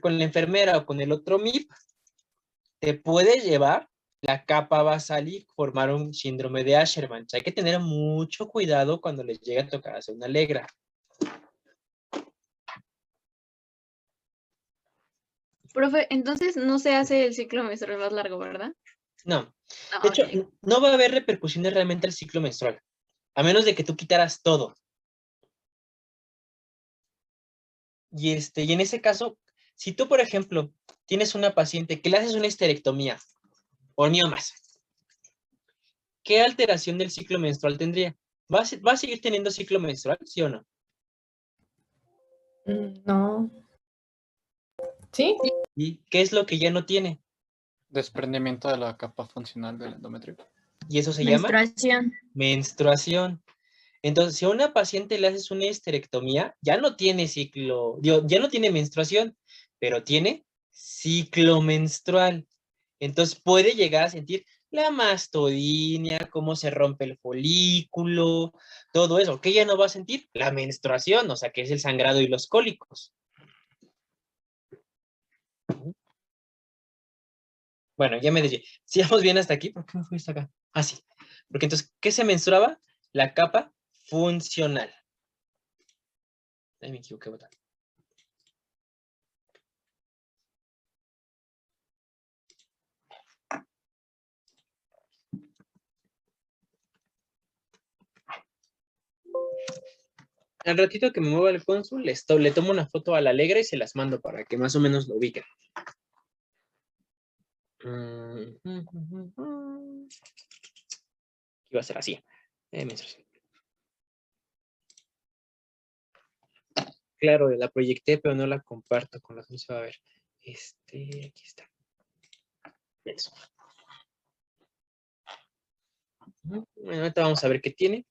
con la enfermera o con el otro MIP, te puede llevar la capa basal y formar un síndrome de Asherman. O sea, hay que tener mucho cuidado cuando les llegue a tocar hacer una legra. Profe, entonces no se hace el ciclo menstrual más largo, ¿verdad? No. Ah, De hecho, ok. no va a haber repercusiones realmente al ciclo menstrual, a menos de que tú quitaras todo. Y en ese caso, si tú, por ejemplo, tienes una paciente que le haces una histerectomía o miomas, ¿qué alteración del ciclo menstrual tendría? ¿Va a seguir teniendo ciclo menstrual, sí o no? No. ¿Sí? ¿Y qué es lo que ya no tiene? Desprendimiento de la capa funcional del endometrio. Y eso se llama Menstruación. menstruación. Entonces, si a una paciente le haces una histerectomía, ya no tiene ciclo, ya no tiene menstruación, pero tiene ciclo menstrual. Entonces puede llegar a sentir la mastodinia, cómo se rompe el folículo, todo eso. ¿Qué ya no va a sentir? La menstruación, o sea, que es el sangrado y los cólicos. Bueno, ya me dije, si vamos bien hasta aquí, ¿por qué me fui hasta acá? Ah, sí. Porque entonces, ¿qué se menstruaba? La capa funcional. Ahí me equivoqué, botón. Al ratito que me mueva el cónsul, le tomo una foto a la Alegra y se las mando para que más o menos lo ubiquen. Iba a ser así. Menstruación. Claro, la proyecté, pero no la comparto con la que se va a ver. Aquí está. Eso. Bueno, ahorita vamos a ver qué tiene.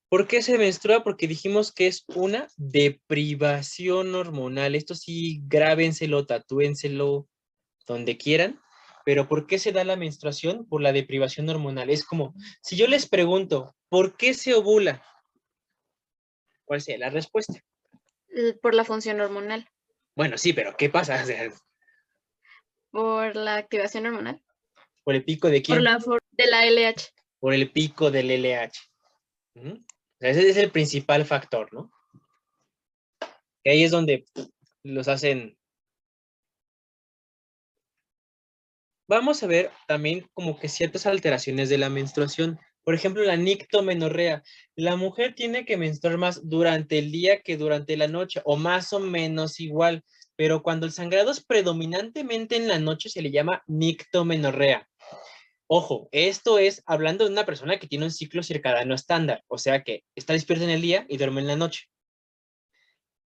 ¿Por qué se menstrua? Porque dijimos que es una deprivación hormonal. Esto sí, grábenselo, tatúenselo, donde quieran. Pero ¿por qué se da la menstruación? Por la deprivación hormonal. Es como, si yo les pregunto, ¿por qué se ovula? ¿Cuál sería la respuesta? Por la función hormonal. Bueno, sí, pero ¿qué pasa? O sea, Por la activación hormonal. ¿por el pico de quién? De la LH. Por el pico del LH. O sea, ese es el principal factor, ¿no? Que ahí es donde los hacen. Vamos a ver también como que ciertas alteraciones de la menstruación. Por ejemplo, la nictomenorrea. La mujer tiene que menstruar más durante el día que durante la noche, o más o menos igual. Pero cuando el sangrado es predominantemente en la noche, se le llama nictomenorrea. Ojo, esto es hablando de una persona que tiene un ciclo circadiano estándar, o sea que está despierta en el día y duerme en la noche.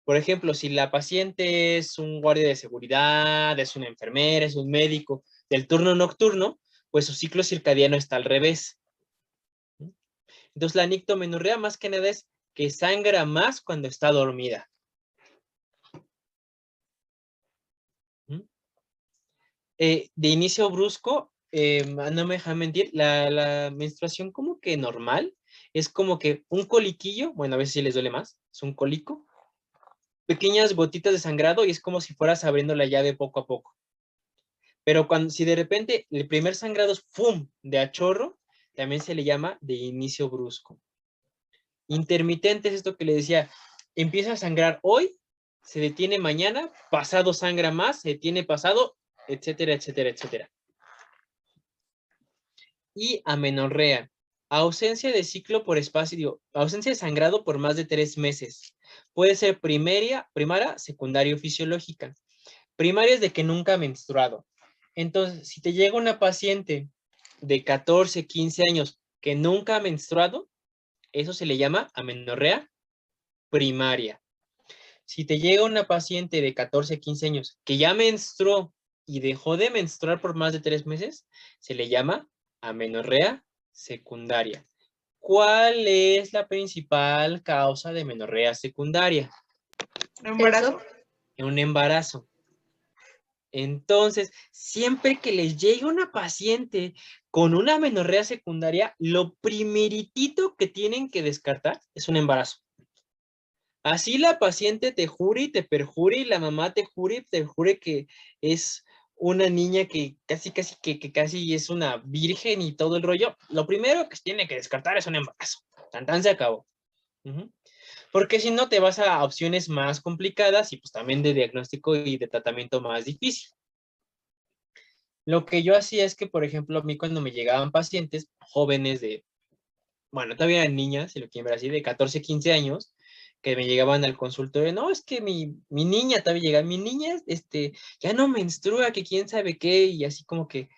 Por ejemplo, si la paciente es un guardia de seguridad, es una enfermera, es un médico del turno nocturno, pues su ciclo circadiano está al revés. Entonces, la nictomenorrea más que nada es que sangra más cuando está dormida. De inicio brusco, no me dejan mentir, la menstruación como que normal, es como que un coliquillo, bueno, a veces sí les duele más, es un cólico, pequeñas gotitas de sangrado y es como si fueras abriendo la llave poco a poco. Pero si de repente el primer sangrado es ¡fum! De a chorro, también se le llama de inicio brusco. Intermitente es esto que le decía, empieza a sangrar hoy, se detiene mañana, pasado sangra más, se detiene pasado, etcétera, etcétera, etcétera. Y amenorrea, ausencia de ciclo por espacio, ausencia de sangrado por más de 3 meses. Puede ser primaria, secundaria o fisiológica. Primaria es de que nunca ha menstruado. Entonces, si te llega una paciente de 14, 15 años que nunca ha menstruado, eso se le llama amenorrea primaria. Si te llega una paciente de 14, 15 años que ya menstruó y dejó de menstruar por más de 3 meses, se le llama amenorrea secundaria. ¿Cuál es la principal causa de amenorrea secundaria? Embarazo. Un embarazo. Entonces, siempre que les llegue una paciente con una amenorrea secundaria, lo primeritito que tienen que descartar es un embarazo. Así la paciente te jure y te perjure y la mamá te jure y te jure que es una niña que que casi es una virgen y todo el rollo. Lo primero que se tiene que descartar es un embarazo. Tan tan se acabó. Ujú. Porque si no te vas a opciones más complicadas y pues también de diagnóstico y de tratamiento más difícil. Lo que yo hacía es que, por ejemplo, a mí cuando me llegaban pacientes jóvenes de, bueno, todavía eran niñas, si lo quieren ver así, de 14, 15 años, que me llegaban al consultorio, no, es que mi niña todavía llega, mi niña, ya no menstrua, que quién sabe qué, y así como que,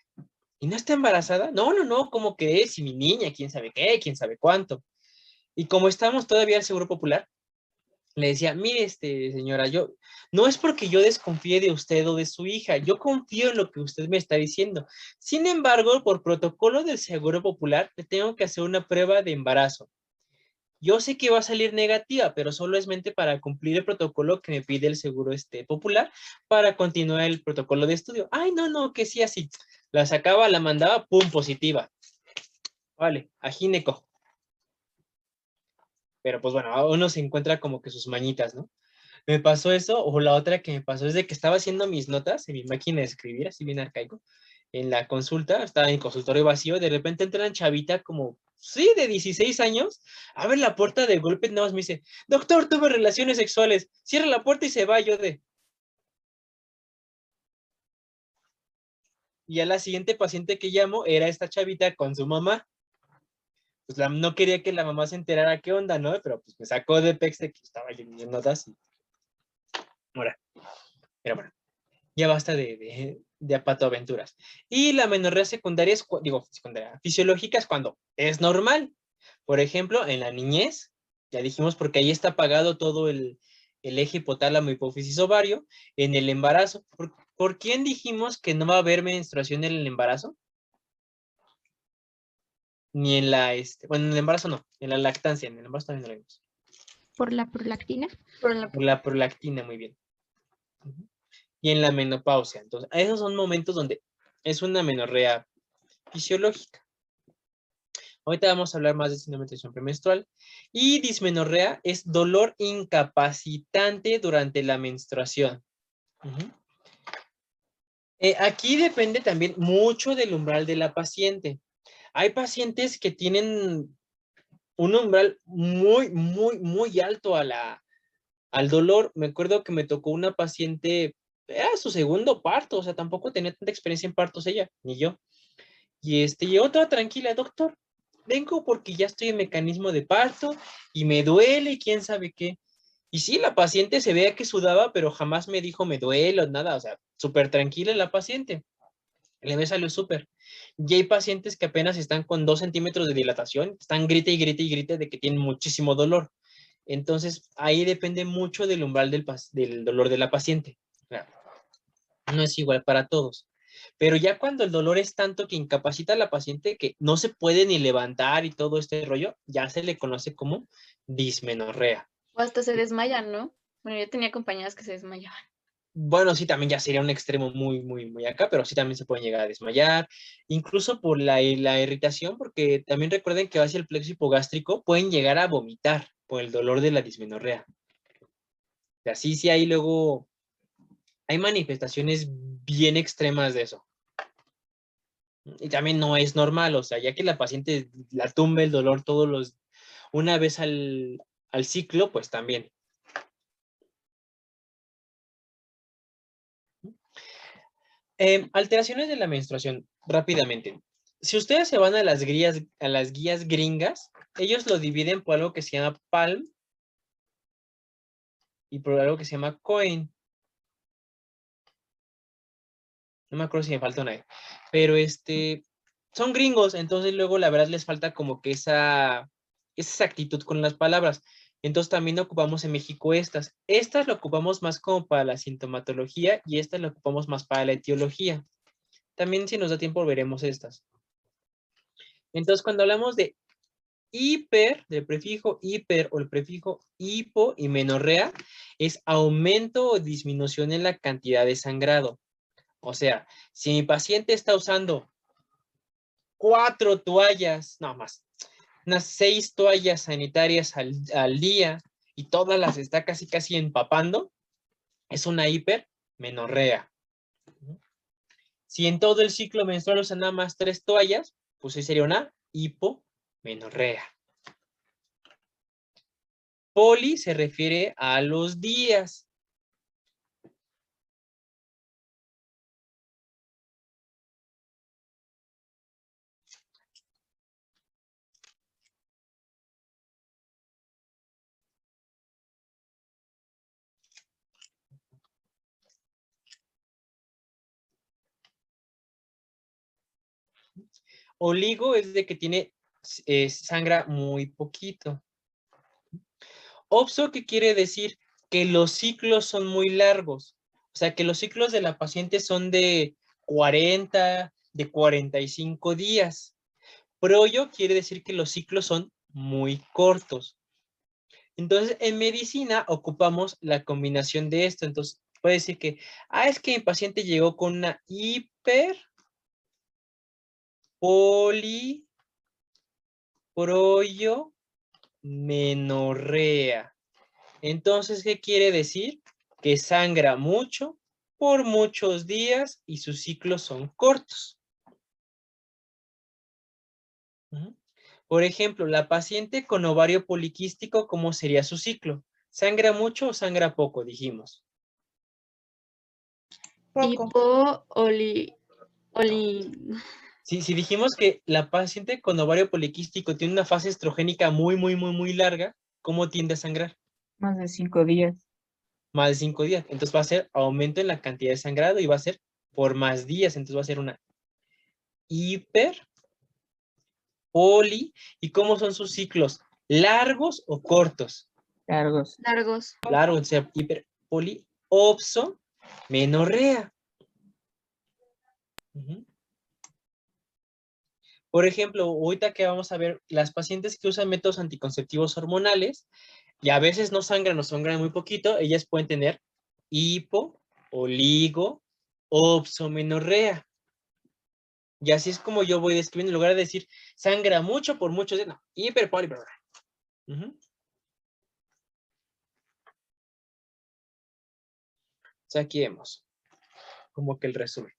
¿y no está embarazada? No, no, no, ¿cómo crees? Y mi niña, quién sabe qué, quién sabe cuánto. Y como estábamos todavía al Seguro Popular, le decía, mire, señora, yo, no es porque yo desconfíe de usted o de su hija, yo confío en lo que usted me está diciendo. Sin embargo, por protocolo del Seguro Popular, le tengo que hacer una prueba de embarazo. Yo sé que va a salir negativa, pero solo es mente para cumplir el protocolo que me pide el Seguro Popular para continuar el protocolo de estudio. Ay, no, no, que sí, así. La sacaba, la mandaba, pum, positiva. Vale, a gineco. Pero pues bueno, uno se encuentra como que sus mañitas, ¿no? Me pasó eso, o la otra que me pasó es de que estaba haciendo mis notas en mi máquina de escribir, así bien arcaico, en la consulta, estaba en consultorio vacío, de repente entra una chavita como, sí, de 16 años, abre la puerta de golpe, nada más me dice, doctor, tuve relaciones sexuales, cierra la puerta y se va, yo de... Y a la siguiente paciente que llamo era esta chavita con su mamá, pues no quería que la mamá se enterara qué onda, ¿no? Pero pues me sacó de pex de que estaba yo en mis notas y... Ahora, pero bueno. Ya basta de patoaventuras. Y la menorrea secundaria es, digo, secundaria, fisiológica es cuando es normal. Por ejemplo, en la niñez, ya dijimos, porque ahí está apagado todo el eje hipotálamo, hipófisis, ovario. En el embarazo, ¿por quién dijimos que no va a haber menstruación en el embarazo? Ni en la, bueno, en el embarazo no, en la lactancia, en el embarazo también lo vimos. ¿Por la prolactina? Por la- Por la prolactina, muy bien. Ujú. Y en la menopausia. Entonces, esos son momentos donde es una menorrea fisiológica. Ahorita vamos a hablar más de síndrome de tensión premenstrual. Y dismenorrea es dolor incapacitante durante la menstruación. Ujú. Aquí depende también mucho del umbral de la paciente. Hay pacientes que tienen un umbral muy, muy, muy alto al dolor. Me acuerdo que me tocó una paciente, era su segundo parto, o sea, tampoco tenía tanta experiencia en partos ella, ni yo. Y llegó toda tranquila, doctor, vengo porque ya estoy en mecanismo de parto y me duele y quién sabe qué. Y sí, la paciente se veía que sudaba, pero jamás me dijo me duele o nada, o sea, súper tranquila la paciente. El bebé salió súper. Y hay pacientes que apenas están con 2 centímetros de dilatación, están grite y grite y grite de que tienen muchísimo dolor. Entonces, ahí depende mucho del umbral del dolor de la paciente. Claro, no es igual para todos. Pero ya cuando el dolor es tanto que incapacita a la paciente que no se puede ni levantar y todo este rollo, ya se le conoce como dismenorrea. O hasta se desmayan, ¿no? Bueno, yo tenía compañeras que se desmayaban. Bueno, sí, también ya sería un extremo muy, muy, muy acá, pero sí también se pueden llegar a desmayar, incluso por la irritación, porque también recuerden que hacia el plexo hipogástrico pueden llegar a vomitar por el dolor de la dismenorrea. Y así sí hay luego, hay manifestaciones bien extremas de eso. Y también no es normal, o sea, ya que la paciente la tumbe el dolor una vez al ciclo, pues también. Alteraciones de la menstruación, rápidamente. Si ustedes se van a las guías gringas, ellos lo dividen por algo que se llama PALM y por algo que se llama COIN. No me acuerdo si me falta una E. Pero son gringos, entonces luego la verdad les falta como que esa exactitud con las palabras. Entonces también ocupamos en México estas. Estas lo ocupamos más como para la sintomatología y estas lo ocupamos más para la etiología. También si nos da tiempo veremos estas. Entonces cuando hablamos de del prefijo hiper o el prefijo hipo y menorrea, es aumento o disminución en la cantidad de sangrado. O sea, si mi paciente está usando 4 toallas, no más, unas 6 toallas sanitarias al día y todas las está casi empapando, es una hipermenorrea. Si en todo el ciclo menstrual usan nada más 3 toallas, pues ahí sería una hipomenorrea. Poli se refiere a los días. Oligo es de que tiene, sangra muy poquito. Opso, ¿qué quiere decir? Que los ciclos son muy largos. O sea, que los ciclos de la paciente son de 40, de 45 días. Proyo quiere decir que los ciclos son muy cortos. Entonces, en medicina ocupamos la combinación de esto. Entonces, puede decir que, es que mi paciente llegó con una menorrea. Entonces, ¿qué quiere decir? Que sangra mucho por muchos días y sus ciclos son cortos. Por ejemplo, la paciente con ovario poliquístico, ¿cómo sería su ciclo? ¿Sangra mucho o sangra poco? Dijimos. Tipo Si dijimos que la paciente con ovario poliquístico tiene una fase estrogénica muy larga, ¿cómo tiende a sangrar? Más de 5 días. Más de 5 días. Entonces va a ser aumento en la cantidad de sangrado y va a ser por más días. Entonces va a ser una poli. ¿Y cómo son sus ciclos? ¿Largos o cortos? Largos. largos. Largos, o sea, poli, menorrea. Por ejemplo, ahorita que vamos a ver, las pacientes que usan métodos anticonceptivos hormonales, y a veces no sangran o sangran muy poquito, ellas pueden tener hipo, oligo, menorrea. Y así es como yo voy describiendo, en lugar de decir sangra mucho por muchos días, no, hiperpolimenorrea. O sea, aquí vemos como que el resumen.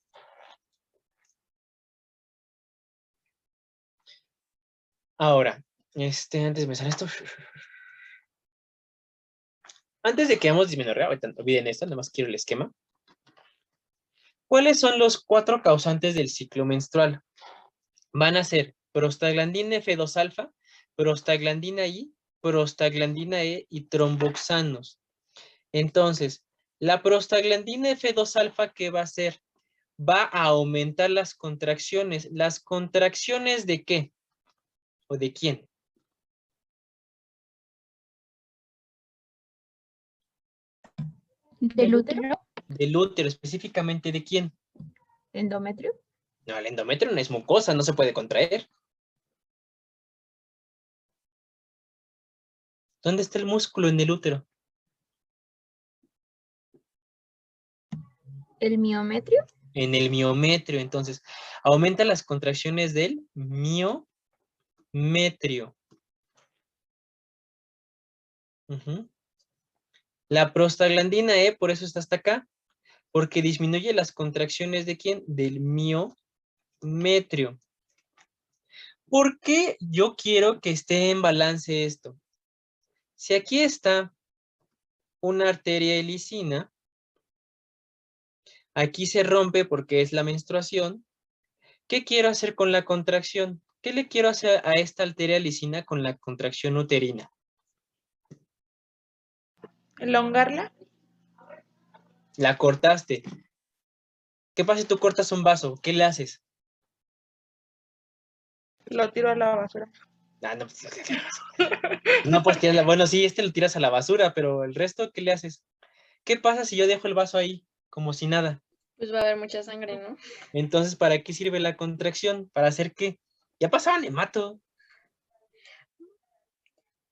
Ahora, antes de empezar esto, antes de que hagamos dismenorrea, ahorita no olviden esto, nada más quiero el esquema. ¿Cuáles son los 4 causantes del ciclo menstrual? Van a ser prostaglandina F2 alfa, prostaglandina I, prostaglandina E y tromboxanos. Entonces, la prostaglandina F2 alfa, ¿qué va a hacer? Va a aumentar las contracciones. ¿Las contracciones de qué? ¿O de quién? ¿Del útero? Del útero, específicamente ¿de quién? ¿Endometrio? No, el endometrio no es mucosa, no se puede contraer. ¿Dónde está el músculo en el útero? ¿El miometrio? En el miometrio. Entonces, aumenta las contracciones del miometrio. La prostaglandina E, por eso está hasta acá, porque disminuye las contracciones ¿de quién? Del miometrio. ¿Por qué yo quiero que esté en balance esto? Si aquí está una arteria helicina, aquí se rompe porque es la menstruación. ¿Qué quiero hacer con la contracción? ¿Qué le quiero hacer a esta arteria helicina con la contracción uterina? ¿Elongarla? La cortaste. ¿Qué pasa si tú cortas un vaso? ¿Qué le haces? Lo tiro a la basura. No, no puedes tirarla. Bueno, sí, lo tiras a la basura, pero el resto, ¿qué le haces? ¿Qué pasa si yo dejo el vaso ahí, como si nada? Pues va a haber mucha sangre, ¿no? Entonces, ¿para qué sirve la contracción? ¿Para hacer qué? Ya pasaban hemato.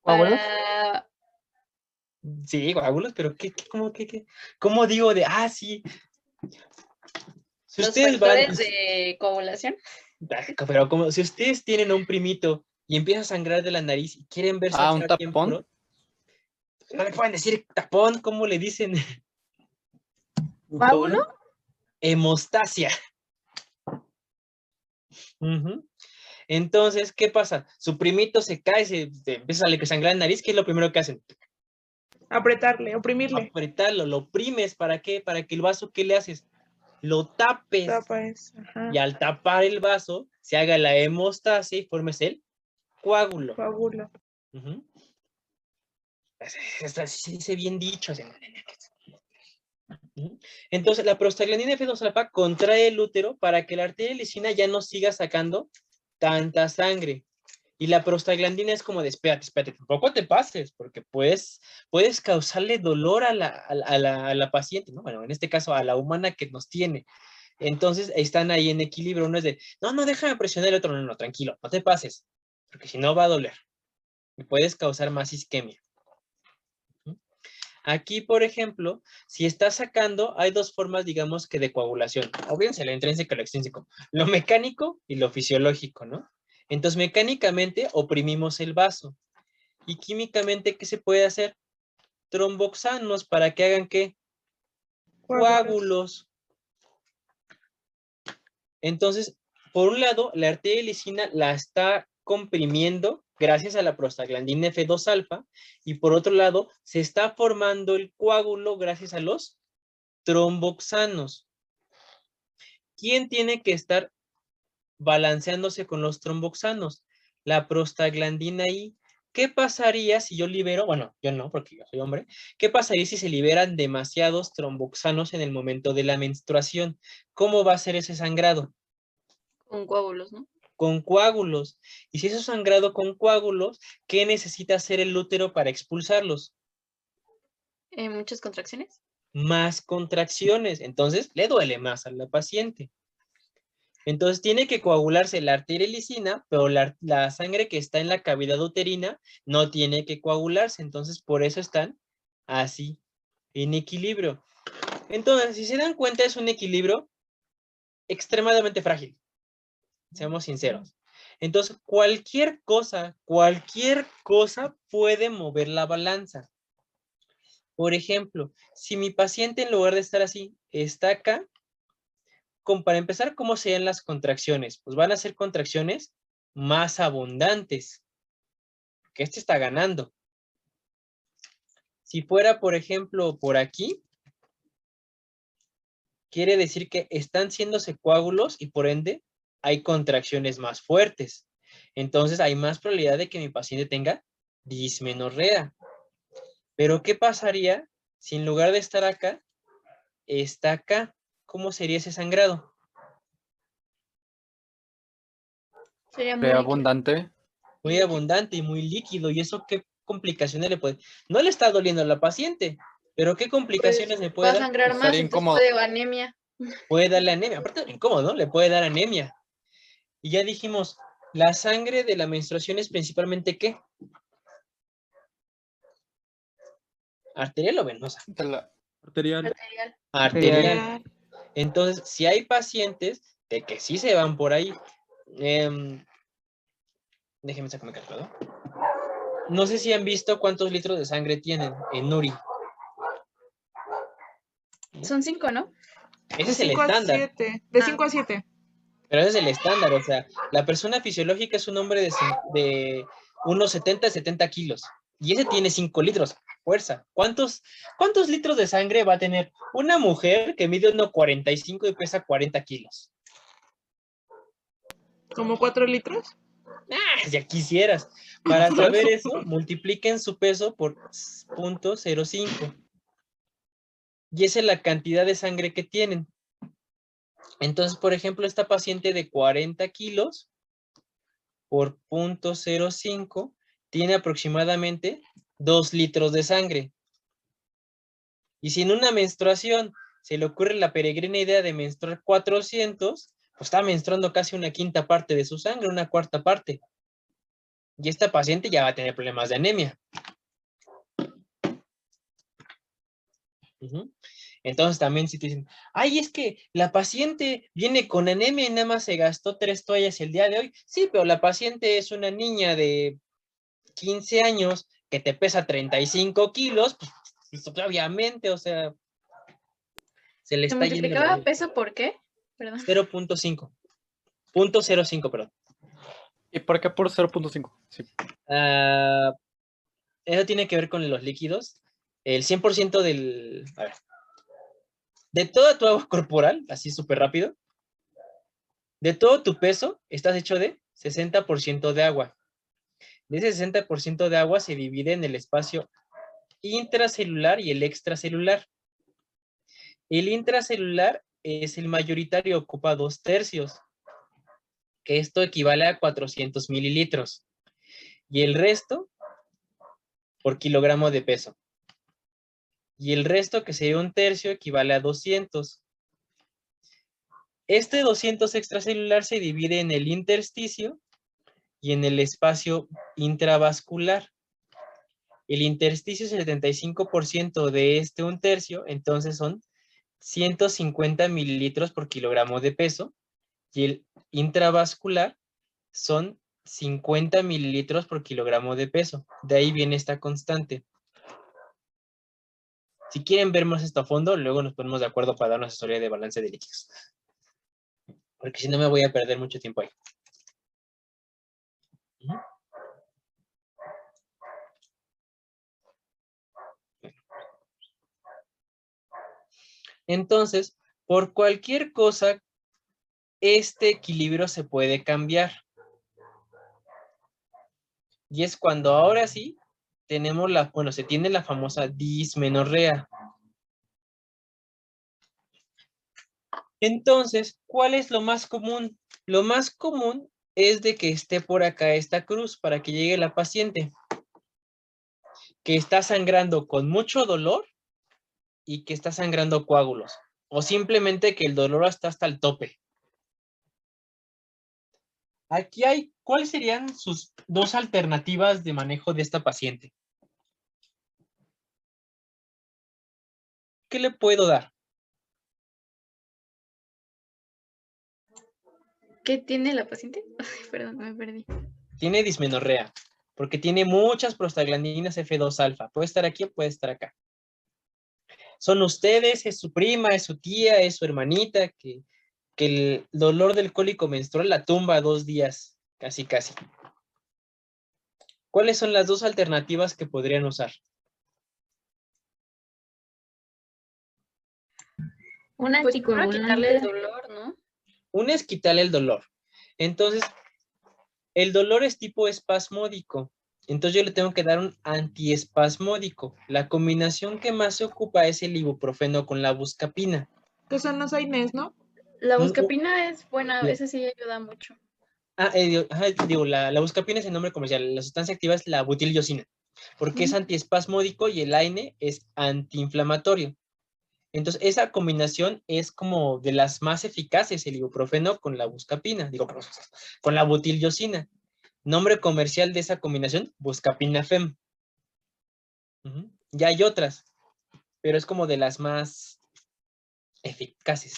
¿Coágulos? Para Sí, coágulos, pero ¿cómo digo de, sí? Si los ustedes van, factores de coagulación. pero como si ustedes tienen un primito y empieza a sangrar de la nariz y quieren ver Un sacar bien tapón. puro, No le pueden decir tapón, ¿cómo le dicen? ¿Coágulo? Hemostasia. Ujú. Entonces, ¿qué pasa? Su primito se cae, se empieza a sangrar la nariz, ¿qué es lo primero que hacen? Apretarle, oprimirle. Apretarlo, lo oprimes, ¿para qué? Para que el vaso, ¿qué le haces? Lo tapes. Tapa es. Ajá. Y al tapar el vaso, se haga la hemostasia y formes el coágulo. Coágulo. Ujú. Se dice bien dicho. Ujú. Entonces, la prostaglandina F2 alfa contrae el útero para que la arteria lisina ya no siga sacando tanta sangre. Y la prostaglandina es como de, espérate, tampoco te pases, porque puedes causarle dolor a la paciente, ¿no? Bueno, en este caso a la humana que nos tiene. Entonces, están ahí en equilibrio. Uno es de, no, déjame presionar el otro. No, tranquilo, no te pases, porque si no va a doler. Y puedes causar más isquemia. Aquí, por ejemplo, si está sacando, hay dos formas, digamos, que de coagulación. Olvídense lo intrínseco y lo extrínseco. Lo mecánico y lo fisiológico, ¿no? Entonces, mecánicamente oprimimos el vaso. Y químicamente, ¿qué se puede hacer? Tromboxanos para que hagan ¿qué? Coágulos. Entonces, por un lado, la arteria lisina la está comprimiendo gracias a la prostaglandina F2 alfa, y por otro lado, se está formando el coágulo gracias a los tromboxanos. ¿Quién tiene que estar balanceándose con los tromboxanos? La prostaglandina I. ¿Qué pasaría si yo libero, bueno, yo no, porque yo soy hombre, qué pasaría si se liberan demasiados tromboxanos en el momento de la menstruación? ¿Cómo va a ser ese sangrado? Con coágulos, ¿no? Con coágulos. Y si es sangrado con coágulos, ¿qué necesita hacer el útero para expulsarlos? Muchas contracciones. Más contracciones. Entonces, le duele más a la paciente. Entonces, tiene que coagularse la arteria lisina, pero la sangre que está en la cavidad uterina no tiene que coagularse. Entonces, por eso están así, en equilibrio. Entonces, si se dan cuenta, es un equilibrio extremadamente frágil. Seamos sinceros. Entonces, cualquier cosa puede mover la balanza. Por ejemplo, si mi paciente en lugar de estar así, está acá, para empezar, ¿cómo serían las contracciones? Pues van a ser contracciones más abundantes, que este está ganando. Si fuera, por ejemplo, por aquí, quiere decir que están haciéndose coágulos y por ende hay contracciones más fuertes. Entonces hay más probabilidad de que mi paciente tenga dismenorrea. Pero ¿qué pasaría si en lugar de estar acá, está acá? ¿Cómo sería ese sangrado? Sería muy Re líquido. abundante. Muy abundante y muy líquido. ¿Y eso qué complicaciones le puede? No le está doliendo a la paciente, pero ¿qué complicaciones le Va puede a dar? sangrar más, Estaría entonces incómodo. puede anemia. Puede darle anemia. Aparte de incómodo, ¿no? Le puede dar anemia. Y ya dijimos, la sangre de la menstruación es principalmente ¿qué? ¿Arterial o venosa? De la- Arterial. Arterial. Arterial. Entonces, si hay pacientes de que sí se van por ahí, déjenme sacar mi calculador. No sé si han visto cuántos litros de sangre tienen en URI. Son 5, ¿no? Ese De es el 5 a estándar. 7. De 5 a 7. Pero ese es el estándar, o sea, la persona fisiológica es un hombre de unos 70 kilos. Y ese tiene 5 litros. Fuerza. ¿Cuántos litros de sangre va a tener una mujer que mide 1,45 y pesa 40 kilos? ¿Como 4 litros? Ya quisieras. Para saber eso, multipliquen su peso por 0.05. Y esa es la cantidad de sangre que tienen. Entonces, por ejemplo, esta paciente de 40 kilos por 0.05 tiene aproximadamente 2 litros de sangre. Y si en una menstruación se le ocurre la peregrina idea de menstruar 400, pues está menstruando casi una quinta parte de su sangre, una cuarta parte. Y esta paciente ya va a tener problemas de anemia. Entonces también si te dicen, ay, es que la paciente viene con anemia y nada más se gastó 3 toallas el día de hoy. Sí, pero la paciente es una niña de 15 años que te pesa 35 kilos, pues obviamente, o sea, se le ¿Se está yendo multiplicaba la peso por qué? Perdón. 0.5. 0.05, perdón. ¿Y por qué por 0.5? Sí. Ah, eso tiene que ver con los líquidos. El 100% del... A ver. De toda tu agua corporal, así súper rápido, de todo tu peso, estás hecho de 60% de agua. De ese 60% de agua se divide en el espacio intracelular y el extracelular. El intracelular es el mayoritario, ocupa 2/3, que esto equivale a 400 mililitros. Y el resto por kilogramo de peso. Y el resto, que sería 1/3, equivale a 200. Este 200 extracelular se divide en el intersticio y en el espacio intravascular. El intersticio es el 75% de este 1/3, entonces son 150 mililitros por kilogramo de peso, y el intravascular son 50 mililitros por kilogramo de peso. De ahí viene esta constante. Si quieren ver más esto a fondo, luego nos ponemos de acuerdo para dar una asesoría de balance de líquidos. Porque si no me voy a perder mucho tiempo ahí. Entonces, por cualquier cosa, este equilibrio se puede cambiar. Y es cuando ahora sí tenemos se tiene la famosa dismenorrea. Entonces, ¿cuál es lo más común? Lo más común es de que esté por acá esta cruz para que llegue la paciente, que está sangrando con mucho dolor y que está sangrando coágulos, o simplemente que el dolor está hasta el tope. Aquí hay, ¿cuáles serían sus dos alternativas de manejo de esta paciente? ¿Qué le puedo dar? ¿Qué tiene la paciente? Ay, perdón, me perdí. Tiene dismenorrea, porque tiene muchas prostaglandinas F2 alfa. Puede estar aquí o puede estar acá. Son ustedes, es su prima, es su tía, es su hermanita, que el dolor del cólico menstrual la tumba 2 días, casi casi. ¿Cuáles son las dos alternativas que podrían usar? Un Pues primero quitarle el anticoagulante. dolor, ¿no? Una es quitarle el dolor. Entonces, el dolor es tipo espasmódico. Entonces yo le tengo que dar un antiespasmódico. La combinación que más se ocupa es el ibuprofeno con la buscapina. Que son los AINES, ¿no? La buscapina es buena, La- esa sí ayuda mucho. la buscapina es el nombre comercial. La sustancia activa es la butilliosina, porque es antiespasmódico y el AINE es antiinflamatorio. Entonces, esa combinación es como de las más eficaces, el ibuprofeno con la buscapina, con la butilliosina. Nombre comercial de esa combinación, Buscapina Fem. Ya hay otras, pero es como de las más eficaces.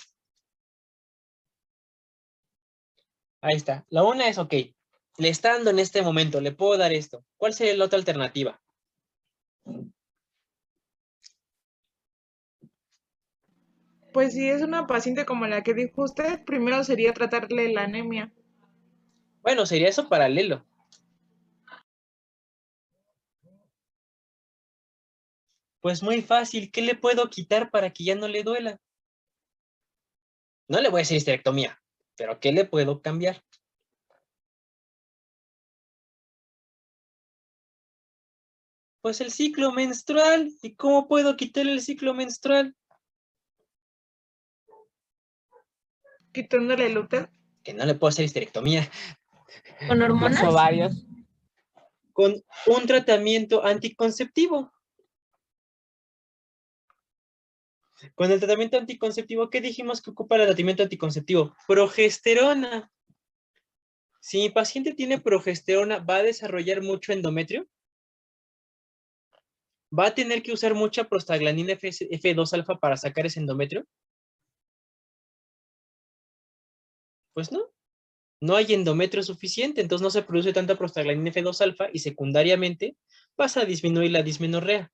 Ahí está. La una es, ok, le está dando en este momento, le puedo dar esto. ¿Cuál sería la otra alternativa? Pues si es una paciente como la que dijo usted, primero sería tratarle la anemia. Bueno, sería eso paralelo. Pues muy fácil, ¿qué le puedo quitar para que ya no le duela? No le voy a decir histerectomía, pero ¿qué le puedo cambiar? Pues el ciclo menstrual. ¿Y cómo puedo quitarle el ciclo menstrual? Quitándole el útero. Que no le puedo hacer histerectomía. ¿Con Los hormonas? ovarios. Con un tratamiento anticonceptivo. Con el tratamiento anticonceptivo, ¿qué dijimos que ocupa el tratamiento anticonceptivo? Progesterona. Si mi paciente tiene progesterona, ¿va a desarrollar mucho endometrio? ¿Va a tener que usar mucha prostaglandina F2 alfa para sacar ese endometrio? Pues no. No hay endometrio suficiente, entonces no se produce tanta prostaglandina F2 alfa y secundariamente vas a disminuir la dismenorrea.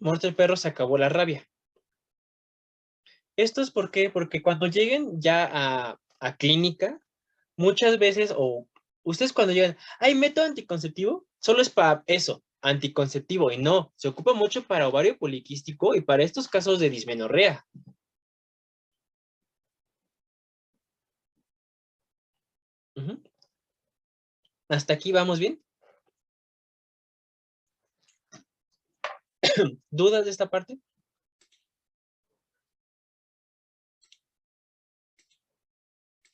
Muerto el perro, se acabó la rabia. ¿Esto es por qué? Porque cuando lleguen ya a clínica, muchas veces, o ustedes cuando llegan, ¿hay método anticonceptivo? Solo es para eso, anticonceptivo, y no, se ocupa mucho para ovario poliquístico y para estos casos de dismenorrea. Ujú. ¿Hasta aquí vamos bien? ¿Dudas de esta parte?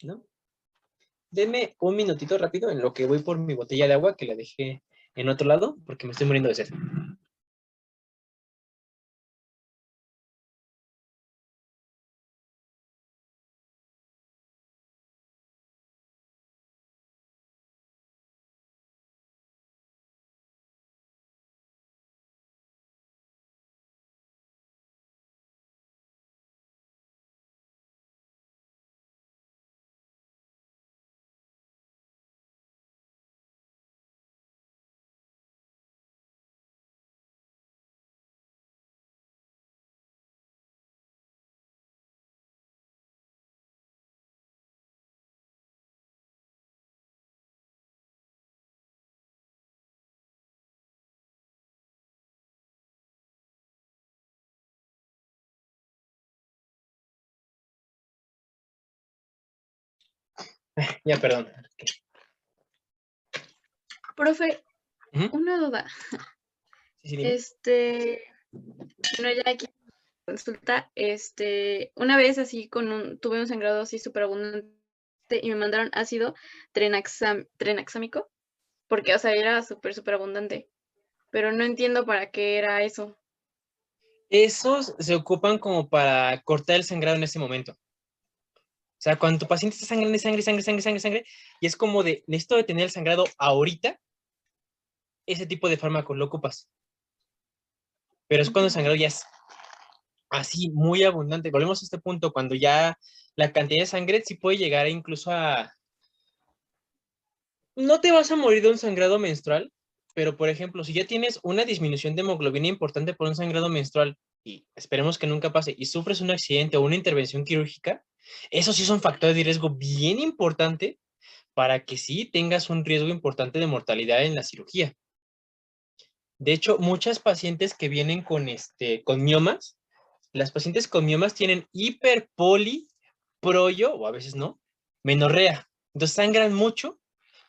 ¿No? Denme un minutito rápido en lo que voy por mi botella de agua que la dejé en otro lado porque me estoy muriendo de sed. Ya, perdón. Profe, Ujú. una duda. Sí, sí, dime. Bueno, ya aquí consulta, una vez así tuve un sangrado así súper abundante y me mandaron ácido trenaxámico, porque, o sea, era súper, súper abundante, pero no entiendo para qué era eso. Esos se ocupan como para cortar el sangrado en ese momento. O sea, cuando tu paciente está sangrando, sangre, sangre, sangre, sangre, sangre, y es como de, necesito detener el sangrado ahorita, ese tipo de fármaco lo ocupas. Pero es cuando el sangrado ya es así, muy abundante. Volvemos a este punto, cuando ya la cantidad de sangre sí puede llegar incluso a... No te vas a morir de un sangrado menstrual, pero por ejemplo, si ya tienes una disminución de hemoglobina importante por un sangrado menstrual, y esperemos que nunca pase, y sufres un accidente o una intervención quirúrgica, esos sí son factores de riesgo bien importante para que sí tengas un riesgo importante de mortalidad en la cirugía. De hecho, muchas pacientes que vienen con miomas, las pacientes con miomas tienen hiperpoli, proyo, o a veces no, menorrea. Entonces sangran mucho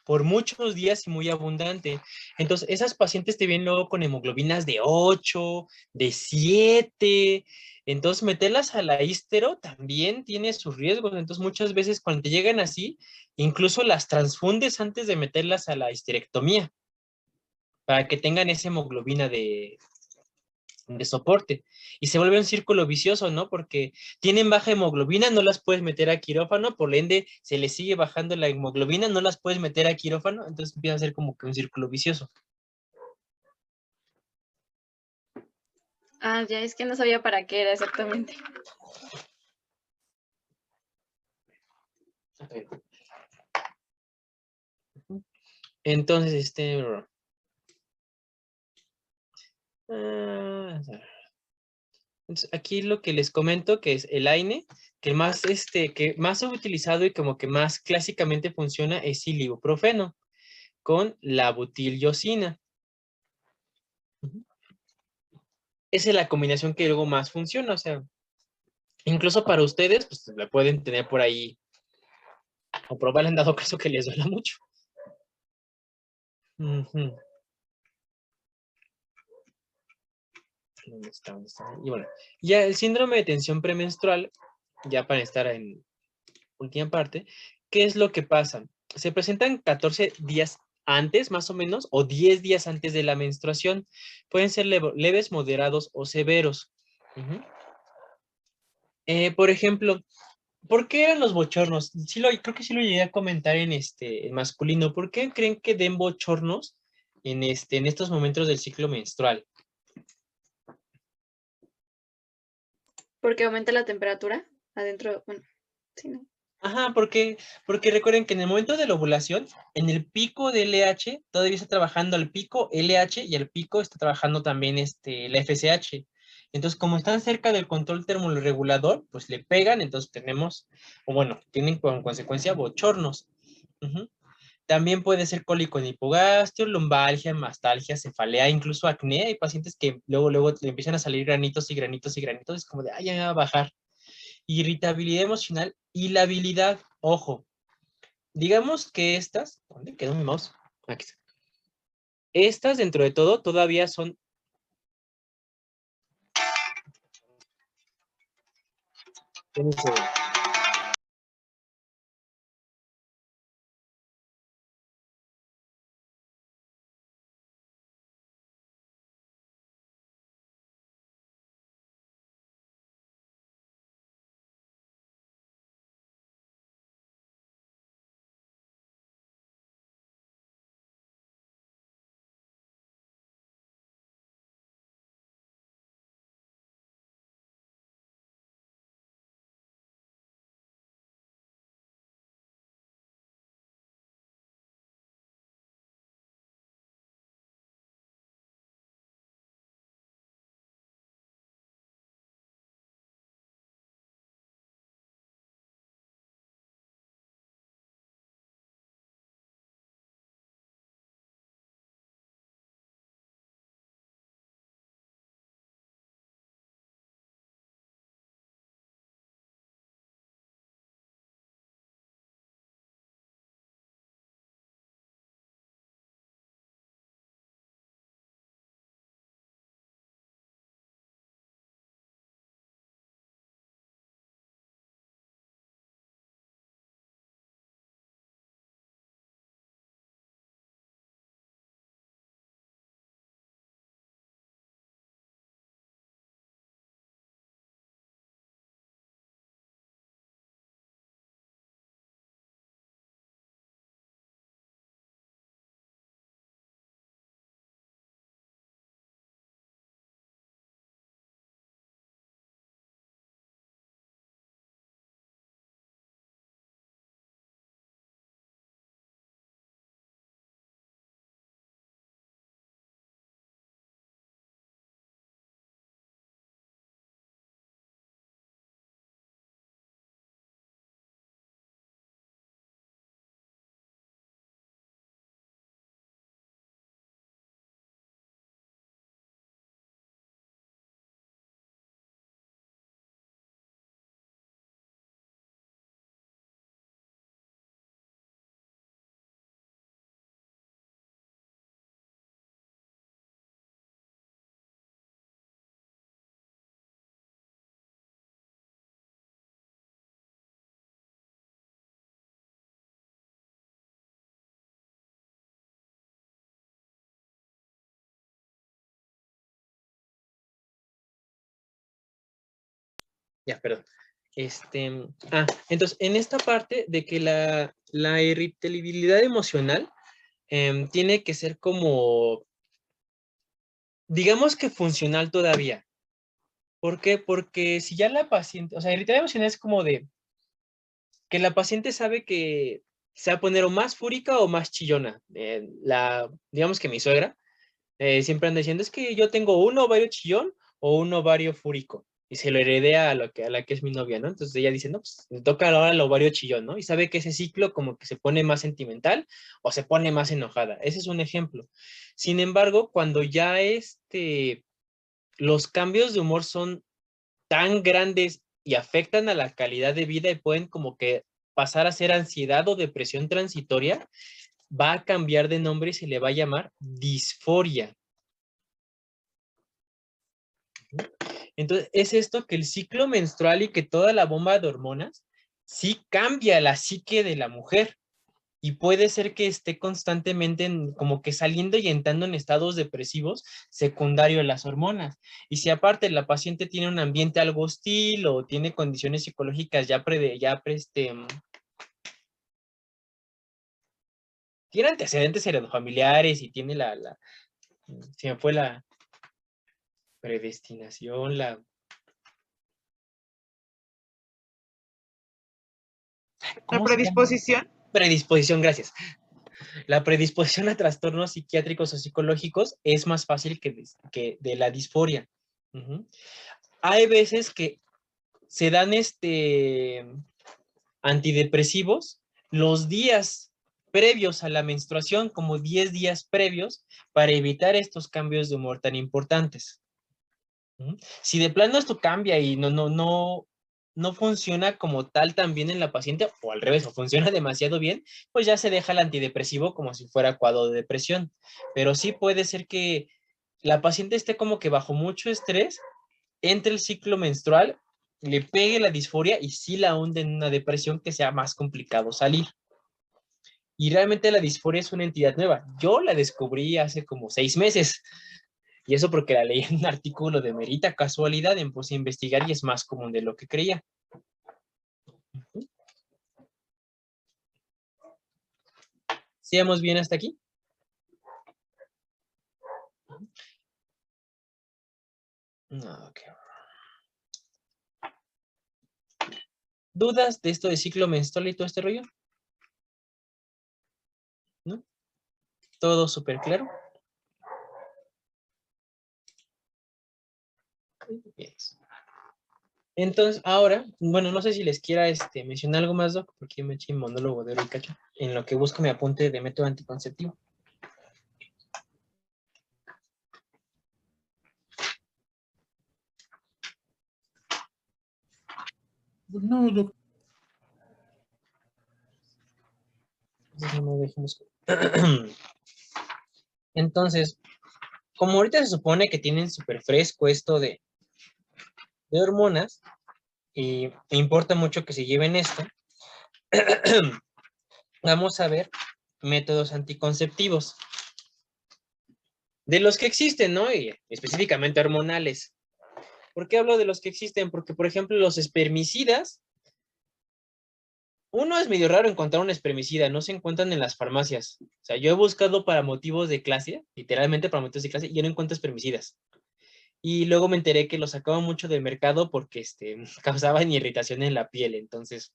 por muchos días y muy abundante. Entonces, esas pacientes te vienen luego con hemoglobinas de 8, de 7. Entonces, meterlas a la histero también tiene sus riesgos. Entonces, muchas veces cuando te llegan así, incluso las transfundes antes de meterlas a la histerectomía para que tengan esa hemoglobina de soporte. Y se vuelve un círculo vicioso, ¿no? Porque tienen baja hemoglobina, no las puedes meter a quirófano, por ende se les sigue bajando la hemoglobina, no las puedes meter a quirófano, entonces empieza a ser como que un círculo vicioso. Ah, ya es que no sabía para qué era exactamente. Entonces, entonces, aquí lo que les comento que es el AINE, que más he utilizado y como que más clásicamente funciona es el ibuprofeno con la butiliosina. Esa es la combinación que luego más funciona, o sea, incluso para ustedes, pues la pueden tener por ahí o probarla en dado caso que les duela mucho. Ujú. ¿Dónde está? ¿Dónde está? Y bueno, ya el síndrome de tensión premenstrual, ya para estar en última parte, ¿qué es lo que pasa? Se presentan 14 días antes, más o menos, o 10 días antes de la menstruación. Pueden ser leves, moderados o severos. Ujú. Por ejemplo, ¿por qué eran los bochornos? Creo que sí lo llegué a comentar en masculino. ¿Por qué creen que den bochornos en estos momentos del ciclo menstrual? Porque aumenta la temperatura adentro, bueno, sí, ¿no? Ajá, porque recuerden que en el momento de la ovulación, en el pico de LH, todavía está trabajando el pico LH y el pico está trabajando también la FSH. Entonces, como están cerca del control termorregulador, pues le pegan, entonces tenemos, o bueno, tienen como consecuencia bochornos. Ujú. También puede ser cólico en hipogastrio, lumbalgia, mastalgia, cefalea, incluso acné. Hay pacientes que luego le empiezan a salir granitos y granitos y granitos, es como de, ay, ya me va a bajar. Irritabilidad emocional y la habilidad, ojo, digamos que estas, ¿dónde quedó mi mouse? Aquí está. Estas, dentro de todo, todavía son, ya, perdón. Entonces, en esta parte de que la irritabilidad emocional tiene que ser como, digamos que funcional todavía. ¿Por qué? Porque si ya la paciente, o sea, irritabilidad emocional es como de que la paciente sabe que se va a poner o más fúrica o más chillona. Digamos que mi suegra siempre anda diciendo, es que yo tengo un ovario chillón o un ovario fúrico. Y se lo heredé a la que es mi novia, ¿no? Entonces ella dice, no, pues me toca ahora el ovario chillón, ¿no? Y sabe que ese ciclo como que se pone más sentimental o se pone más enojada. Ese es un ejemplo. Sin embargo, cuando ya los cambios de humor son tan grandes y afectan a la calidad de vida y pueden como que pasar a ser ansiedad o depresión transitoria, va a cambiar de nombre y se le va a llamar disforia. Entonces, es esto que el ciclo menstrual y que toda la bomba de hormonas sí cambia la psique de la mujer y puede ser que esté constantemente como que saliendo y entrando en estados depresivos secundarios a las hormonas. Y si aparte la paciente tiene un ambiente algo hostil o tiene condiciones psicológicas tiene antecedentes heredofamiliares y tiene se me fue la predestinación, La ¿Cómo se llama? predisposición. Predisposición, gracias. La predisposición a trastornos psiquiátricos o psicológicos es más fácil que de la disforia. Ujú. Hay veces que se dan antidepresivos los días previos a la menstruación, como 10 días previos, para evitar estos cambios de humor tan importantes. ¿Mm? Si de plano esto cambia y no funciona como tal también en la paciente, o al revés, o funciona demasiado bien, pues ya se deja el antidepresivo como si fuera cuadro de depresión. Pero sí puede ser que la paciente esté como que bajo mucho estrés, entre el ciclo menstrual, le pegue la disforia y sí la hunde en una depresión que sea más complicado salir. Y realmente la disforia es una entidad nueva. Yo la descubrí hace como 6 meses. Y eso porque la leí en un artículo de merita casualidad, me puse a investigar y es más común de lo que creía. ¿Sigamos bien hasta aquí? Ok. ¿Dudas de esto de ciclo menstrual y todo este rollo? ¿No? ¿Todo súper claro? Bien. Entonces, ahora, bueno, no sé si les quiera mencionar algo más, Doc, porque me eché un monólogo de Cacho, en lo que busco mi apunte de método anticonceptivo. No, doctor. No dejemos. Entonces, como ahorita se supone que tienen súper fresco esto de hormonas, y me importa mucho que se lleven esto, vamos a ver métodos anticonceptivos. De los que existen, ¿no? Y específicamente hormonales. ¿Por qué hablo de los que existen? Porque, por ejemplo, los espermicidas, uno es medio raro encontrar un espermicida, no se encuentran en las farmacias. O sea, yo he buscado para motivos de clase, literalmente para motivos de clase, y yo no encuentro espermicidas. Y luego me enteré que los sacaban mucho del mercado porque causaban irritación en la piel. Entonces,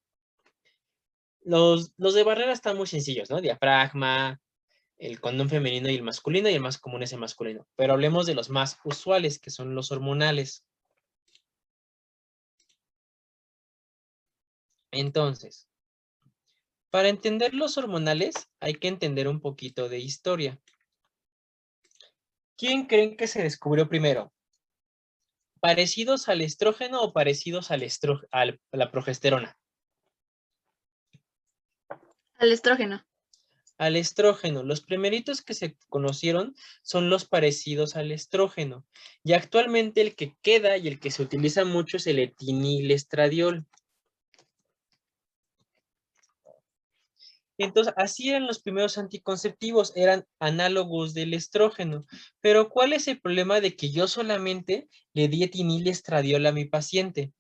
los de barrera están muy sencillos, ¿no? Diafragma, el condón femenino y el más común es el masculino. Pero hablemos de los más usuales, que son los hormonales. Entonces, para entender los hormonales hay que entender un poquito de historia. ¿Quién creen que se descubrió primero? ¿Parecidos al estrógeno o parecidos a la progesterona? Al estrógeno. Al estrógeno. Los primeritos que se conocieron son los parecidos al estrógeno. Y actualmente el que queda y el que se utiliza mucho es el etinilestradiol. Entonces, así eran los primeros anticonceptivos, eran análogos del estrógeno. Pero, ¿cuál es el problema de que yo solamente le di etinilestradiol a mi paciente?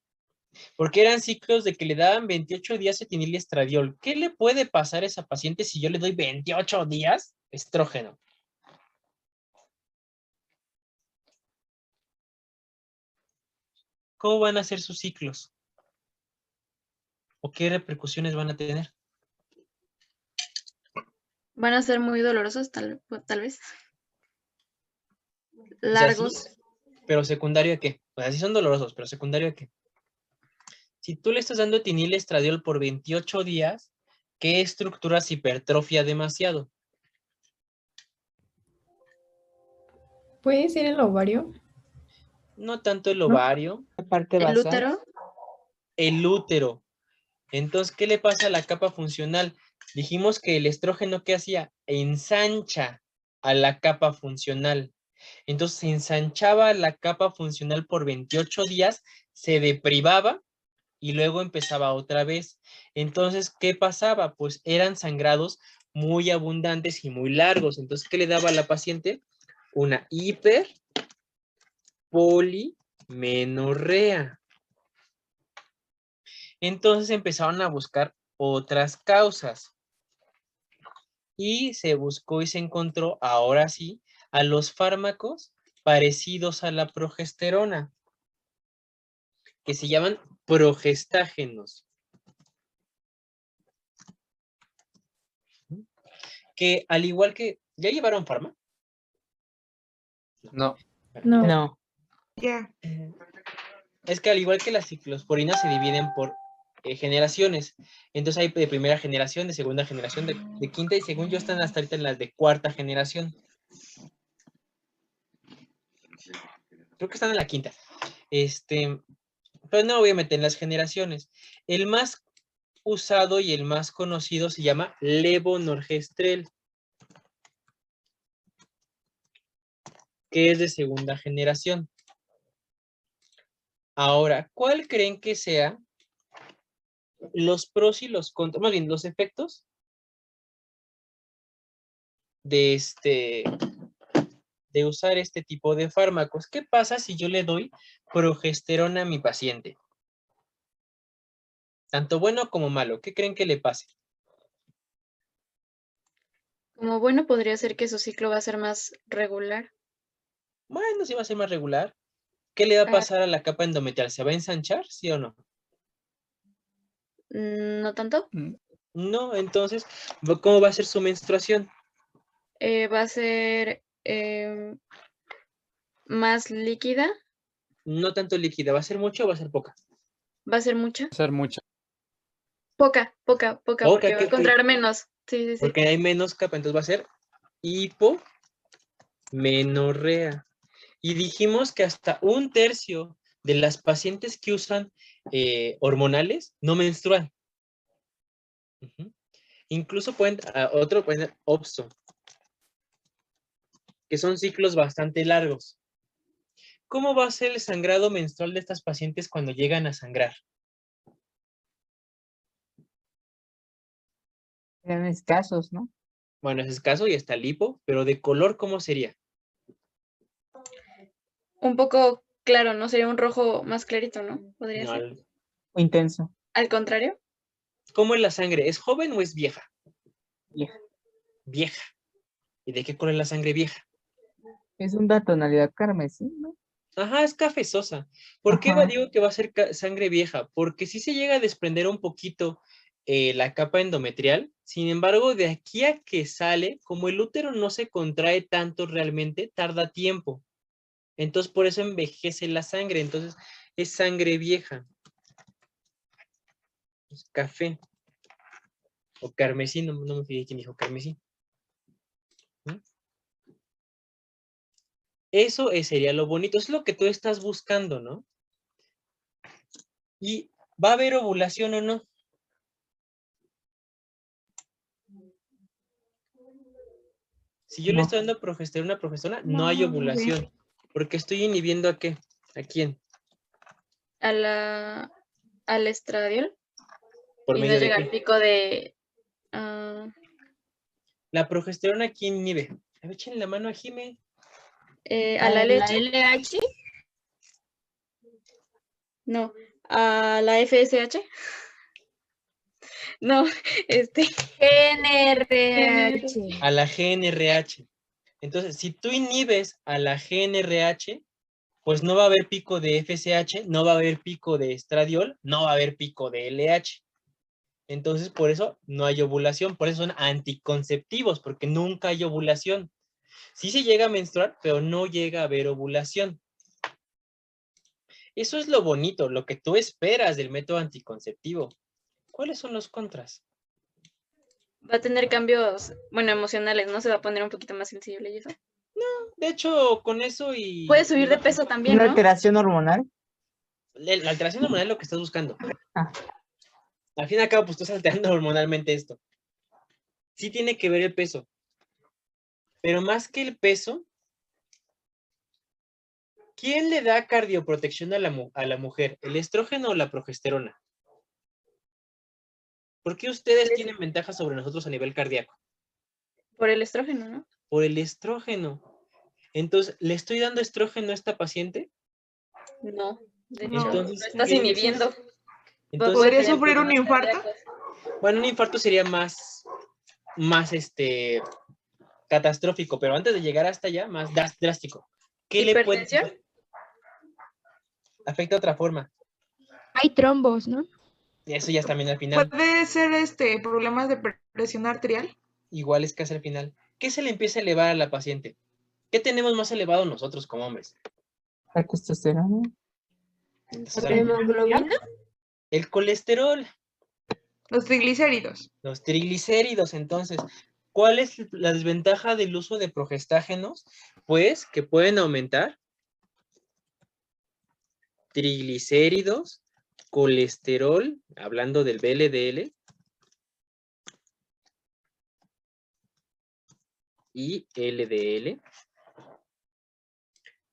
Porque eran ciclos de que le daban 28 días etinilestradiol. ¿Qué le puede pasar a esa paciente si yo le doy 28 días estrógeno? ¿Cómo van a ser sus ciclos? ¿O qué repercusiones van a tener? Van a ser muy dolorosos, tal vez. O sea, sí, Largos. pero secundario a qué? O sea, sí son dolorosos, pero secundario a qué? Si tú le estás dando etinilestradiol por 28 días, ¿qué estructuras hipertrofia demasiado? ¿Puede ser el ovario? No tanto el ¿No? ovario, La parte El basal. útero. el útero. Entonces, ¿qué le pasa a la capa funcional? Dijimos que el estrógeno, ¿qué hacía? Ensancha a la capa funcional. Entonces, se ensanchaba la capa funcional por 28 días, se deprivaba y luego empezaba otra vez. Entonces, ¿qué pasaba? Pues eran sangrados muy abundantes y muy largos. Entonces, ¿qué le daba a la paciente? Una hiperpolimenorrea. Entonces empezaron a buscar otras causas. Y se buscó y se encontró, ahora sí, a los fármacos parecidos a la progesterona, que se llaman progestágenos. que al igual que, ¿ya llevaron farma? No. No. No. Ya. Es que al igual que las ciclosporinas se dividen por generaciones. Entonces hay de primera generación, de segunda generación, de quinta, y según yo están hasta ahorita en las de cuarta generación. Creo que están en la quinta. Pero no voy a meter en las generaciones. El más usado y el más conocido se llama levonorgestrel, que es de segunda generación. Ahora, ¿cuál creen que sea los pros y los contras, más bien los efectos de de usar este tipo de fármacos? ¿Qué pasa si yo le doy progesterona a mi paciente? Tanto bueno como malo, ¿qué creen que le pase? Como bueno, podría ser que su ciclo va a ser más regular. Bueno, sí va a ser más regular. ¿Qué le va a Ah, pasar a la capa endometrial? ¿Se va a ensanchar, sí o no? ¿no tanto? Mm, No, entonces, ¿cómo va a ser su menstruación? Va a ser más líquida, No tanto líquida, ¿va a ser mucho o va a ser poca? va a ser mucha. ser mucho. Poca, Poca, porque va a encontrar menos. Sí, sí, sí. porque hay menos capa, entonces va a ser hipomenorrea. Y dijimos que hasta 1/3 de las pacientes que usan hormonales no menstruan. Ujú. Incluso pueden ser OPSO, que son ciclos bastante largos. ¿Cómo va a ser el sangrado menstrual de estas pacientes cuando llegan a sangrar? Eran escasos, ¿no? Bueno, es escaso y está lipo, pero de color, ¿cómo sería? Un poco claro, ¿no? Sería un rojo más clarito, ¿no? Podría No, ser. O intenso. Al contrario, ¿cómo es la sangre? ¿Es joven o es vieja? Vieja. Vieja. ¿Y de qué color es la sangre vieja? Es una tonalidad carmesí, ¿no? Ajá, es cafezosa. ¿Por qué Ajá. digo que va a ser sangre vieja? Porque sí se llega a desprender un poquito la capa endometrial. Sin embargo, de aquí a que sale, como el útero no se contrae tanto realmente, tarda tiempo. Entonces, por eso envejece la sangre. Entonces, es sangre vieja. Es café. O carmesí, no me fijé quién dijo carmesí. ¿Mm? Eso sería lo bonito. Es lo que tú estás buscando, ¿no? ¿Y va a haber ovulación o no? Si yo le No. estoy dando progesterona, no hay ovulación. Porque estoy inhibiendo ¿a qué? ¿A quién? al estradiol. ¿Por Y no medio de llega al qué? pico de... La progesterona, ¿quién inhibe? A ver, échenle la mano a Jime. a la leche. LH. No. A la FSH. No, NRH. A la GNRH. Entonces, si tú inhibes a la GNRH, pues no va a haber pico de FSH, no va a haber pico de estradiol, no va a haber pico de LH. Entonces, por eso no hay ovulación, por eso son anticonceptivos, porque nunca hay ovulación. Sí se llega a menstruar, pero no llega a haber ovulación. Eso es lo bonito, lo que tú esperas del método anticonceptivo. ¿Cuáles son los contras? Va a tener cambios, bueno, emocionales, ¿no? Se va a poner un poquito más sensible y eso. De hecho, con eso y... Puede subir de peso también, ¿Una ¿no? alteración hormonal? La alteración hormonal es lo que estás buscando. Ah. Al fin y al cabo, pues estás alterando hormonalmente esto. Sí tiene que ver el peso. Pero más que el peso, ¿quién le da cardioprotección a la mujer? ¿El estrógeno o la progesterona? ¿Por qué ustedes tienen ventaja sobre nosotros a nivel cardíaco? Por el estrógeno, ¿no? Por el estrógeno. Entonces, ¿le estoy dando estrógeno a esta paciente? No, de No. hecho, Entonces, lo estás ¿qué inhibiendo. necesito? Entonces, ¿Podría tener sufrir un problemas infarto? cardíacos. bueno, un infarto sería más catastrófico, pero antes de llegar hasta allá, más drástico. ¿Qué le puede ¿Hipertensión? afecta de otra forma? Hay trombos, ¿no? Eso ya es también al final. ¿Puede ser problemas de presión arterial? iguales casi al final. ¿Qué se le empieza a elevar a la paciente? ¿Qué tenemos más elevado nosotros como hombres? La testosterona. Entonces, ¿La hemoglobina? el colesterol, Los triglicéridos. los triglicéridos. Entonces, ¿cuál es la desventaja del uso de progestágenos? Pues que pueden aumentar triglicéridos, colesterol, hablando del VLDL, y LDL.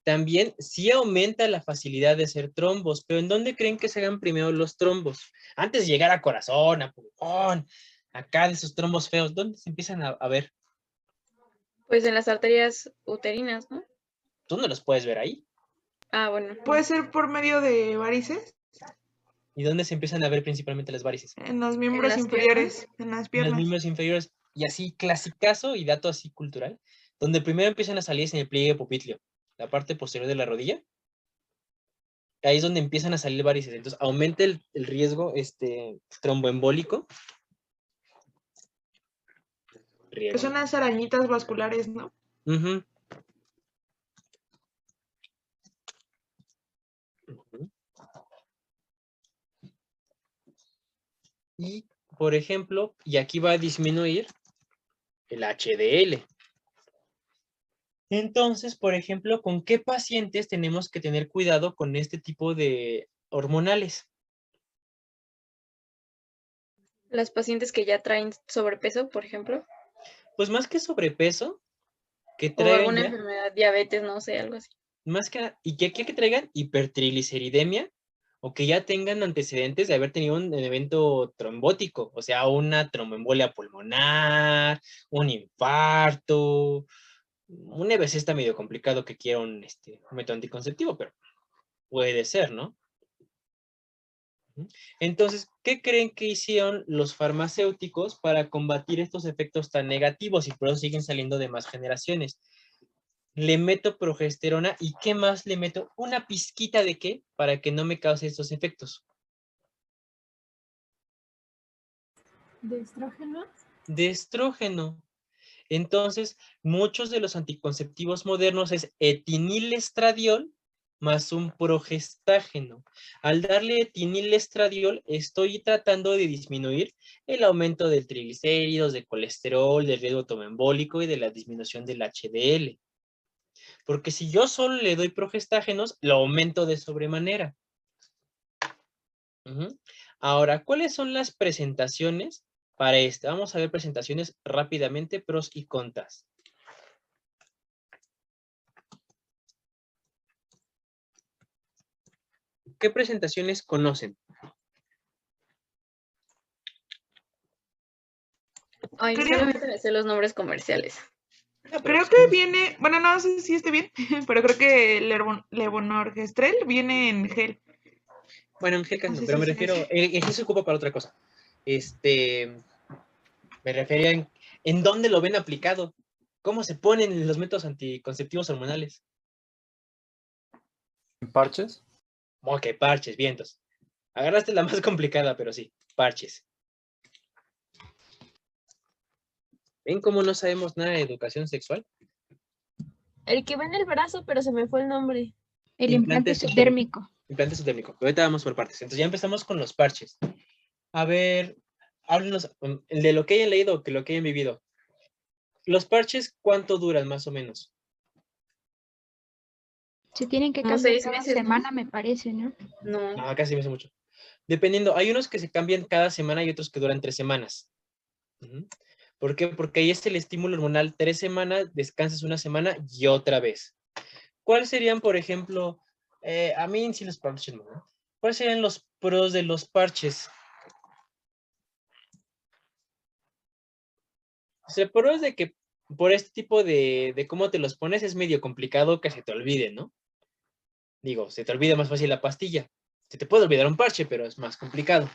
También sí aumenta la facilidad de hacer trombos, pero ¿en dónde creen que se hagan primero los trombos? Antes de llegar a corazón, a pulmón, acá de esos trombos feos, ¿dónde se empiezan a ver? Pues en las arterias uterinas, ¿no? Tú no los puedes ver ahí. Ah, bueno. Puede ser por medio de varices ¿Y dónde se empiezan a ver principalmente las varices? en los miembros las inferiores, en las En los piernas. miembros inferiores. Y así, clasicazo y dato así cultural, donde primero empiezan a salir es en el pliegue popliteo, la parte posterior de la rodilla. Ahí es donde empiezan a salir varices. Entonces, aumenta el riesgo tromboembólico. Que son las arañitas vasculares, ¿no? Ujú. Ujú. Y, por ejemplo, y aquí va a disminuir el HDL. Entonces, por ejemplo, ¿con qué pacientes tenemos que tener cuidado con este tipo de hormonales? Las pacientes que ya traen sobrepeso, por ejemplo, Pues más que sobrepeso, que o traigan alguna ya, enfermedad, diabetes, no sé, algo así. más y que traigan hipertrigliceridemia o que ya tengan antecedentes de haber tenido un evento trombótico, o sea, una tromboembolia pulmonar, un infarto, un EBC está medio complicado que quiera un método anticonceptivo, pero puede ser, ¿no? Entonces, ¿qué creen que hicieron los farmacéuticos para combatir estos efectos tan negativos y por eso siguen saliendo de más generaciones? Le meto progesterona y ¿qué más le meto? Una pizquita de qué para que no me cause estos efectos. ¿De estrógeno? De estrógeno. Entonces, muchos de los anticonceptivos modernos es etinilestradiol más un progestágeno. Al darle etinilestradiol, estoy tratando de disminuir el aumento del triglicéridos, de colesterol, del riesgo tromboembólico y de la disminución del HDL. Porque si yo solo le doy progestágenos, lo aumento de sobremanera. Ahora, ¿cuáles son las presentaciones para este? Vamos a ver presentaciones rápidamente, pros y contras. ¿Qué presentaciones conocen? Ay, Creo- solamente me sé los nombres comerciales. Creo que viene, bueno, no sé si esté bien, pero creo que el levonorgestrel viene en gel. Bueno, en gel No no, sé pero si me es refiero, ese. el gel se ocupa para otra cosa. Me refería en dónde lo ven aplicado. ¿Cómo se ponen los métodos anticonceptivos hormonales? ¿Parches? Ok, parches, vientos. Agarraste la más complicada, pero sí, parches. ¿Ven cómo no sabemos nada de educación sexual? El que va en el brazo, pero se me fue el nombre. El Implante implante subdérmico. Implante subdérmico. Ahorita vamos por partes. Entonces ya empezamos con los parches. A ver, háblenos de lo que hayan leído, que lo que hayan vivido. Los parches, ¿cuánto duran más o menos? Se tienen que Como cambiar 6 cada meses, ¿no? semana, me parece, ¿no? No. No, casi me hace mucho. Dependiendo, hay unos que se cambian cada semana y otros que duran 3 semanas. ¿Por qué? Porque ahí es el estímulo hormonal 3 semanas, descansas una semana y otra vez. ¿Cuáles serían, por ejemplo, a mí sí los parches, ¿no? ¿Cuáles serían los pros de los parches? O sea, el pro es de que por este tipo de cómo te los pones es medio complicado que se te olvide, ¿no? Digo, se te olvida más fácil la pastilla. Se te puede olvidar un parche, pero es más complicado.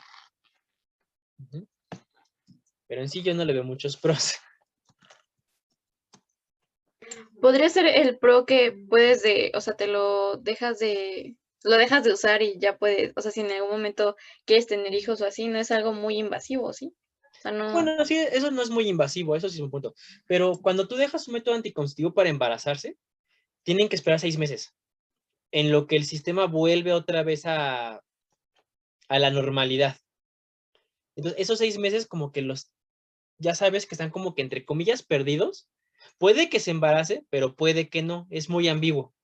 Pero en sí yo no le veo muchos pros. Podría ser el pro que puedes o sea, lo dejas de usar y ya puedes, o sea, si en algún momento quieres tener hijos o así, no es algo muy invasivo, ¿sí? sea, no. Bueno, sí, eso no es muy invasivo, eso sí es un punto. Pero cuando tú dejas un método anticonceptivo para embarazarse, tienen que esperar 6 meses, en lo que el sistema vuelve otra vez a la normalidad. Entonces, esos 6 meses como que ya sabes que están como que entre comillas perdidos. Puede que se embarace, pero puede que no, es muy ambiguo.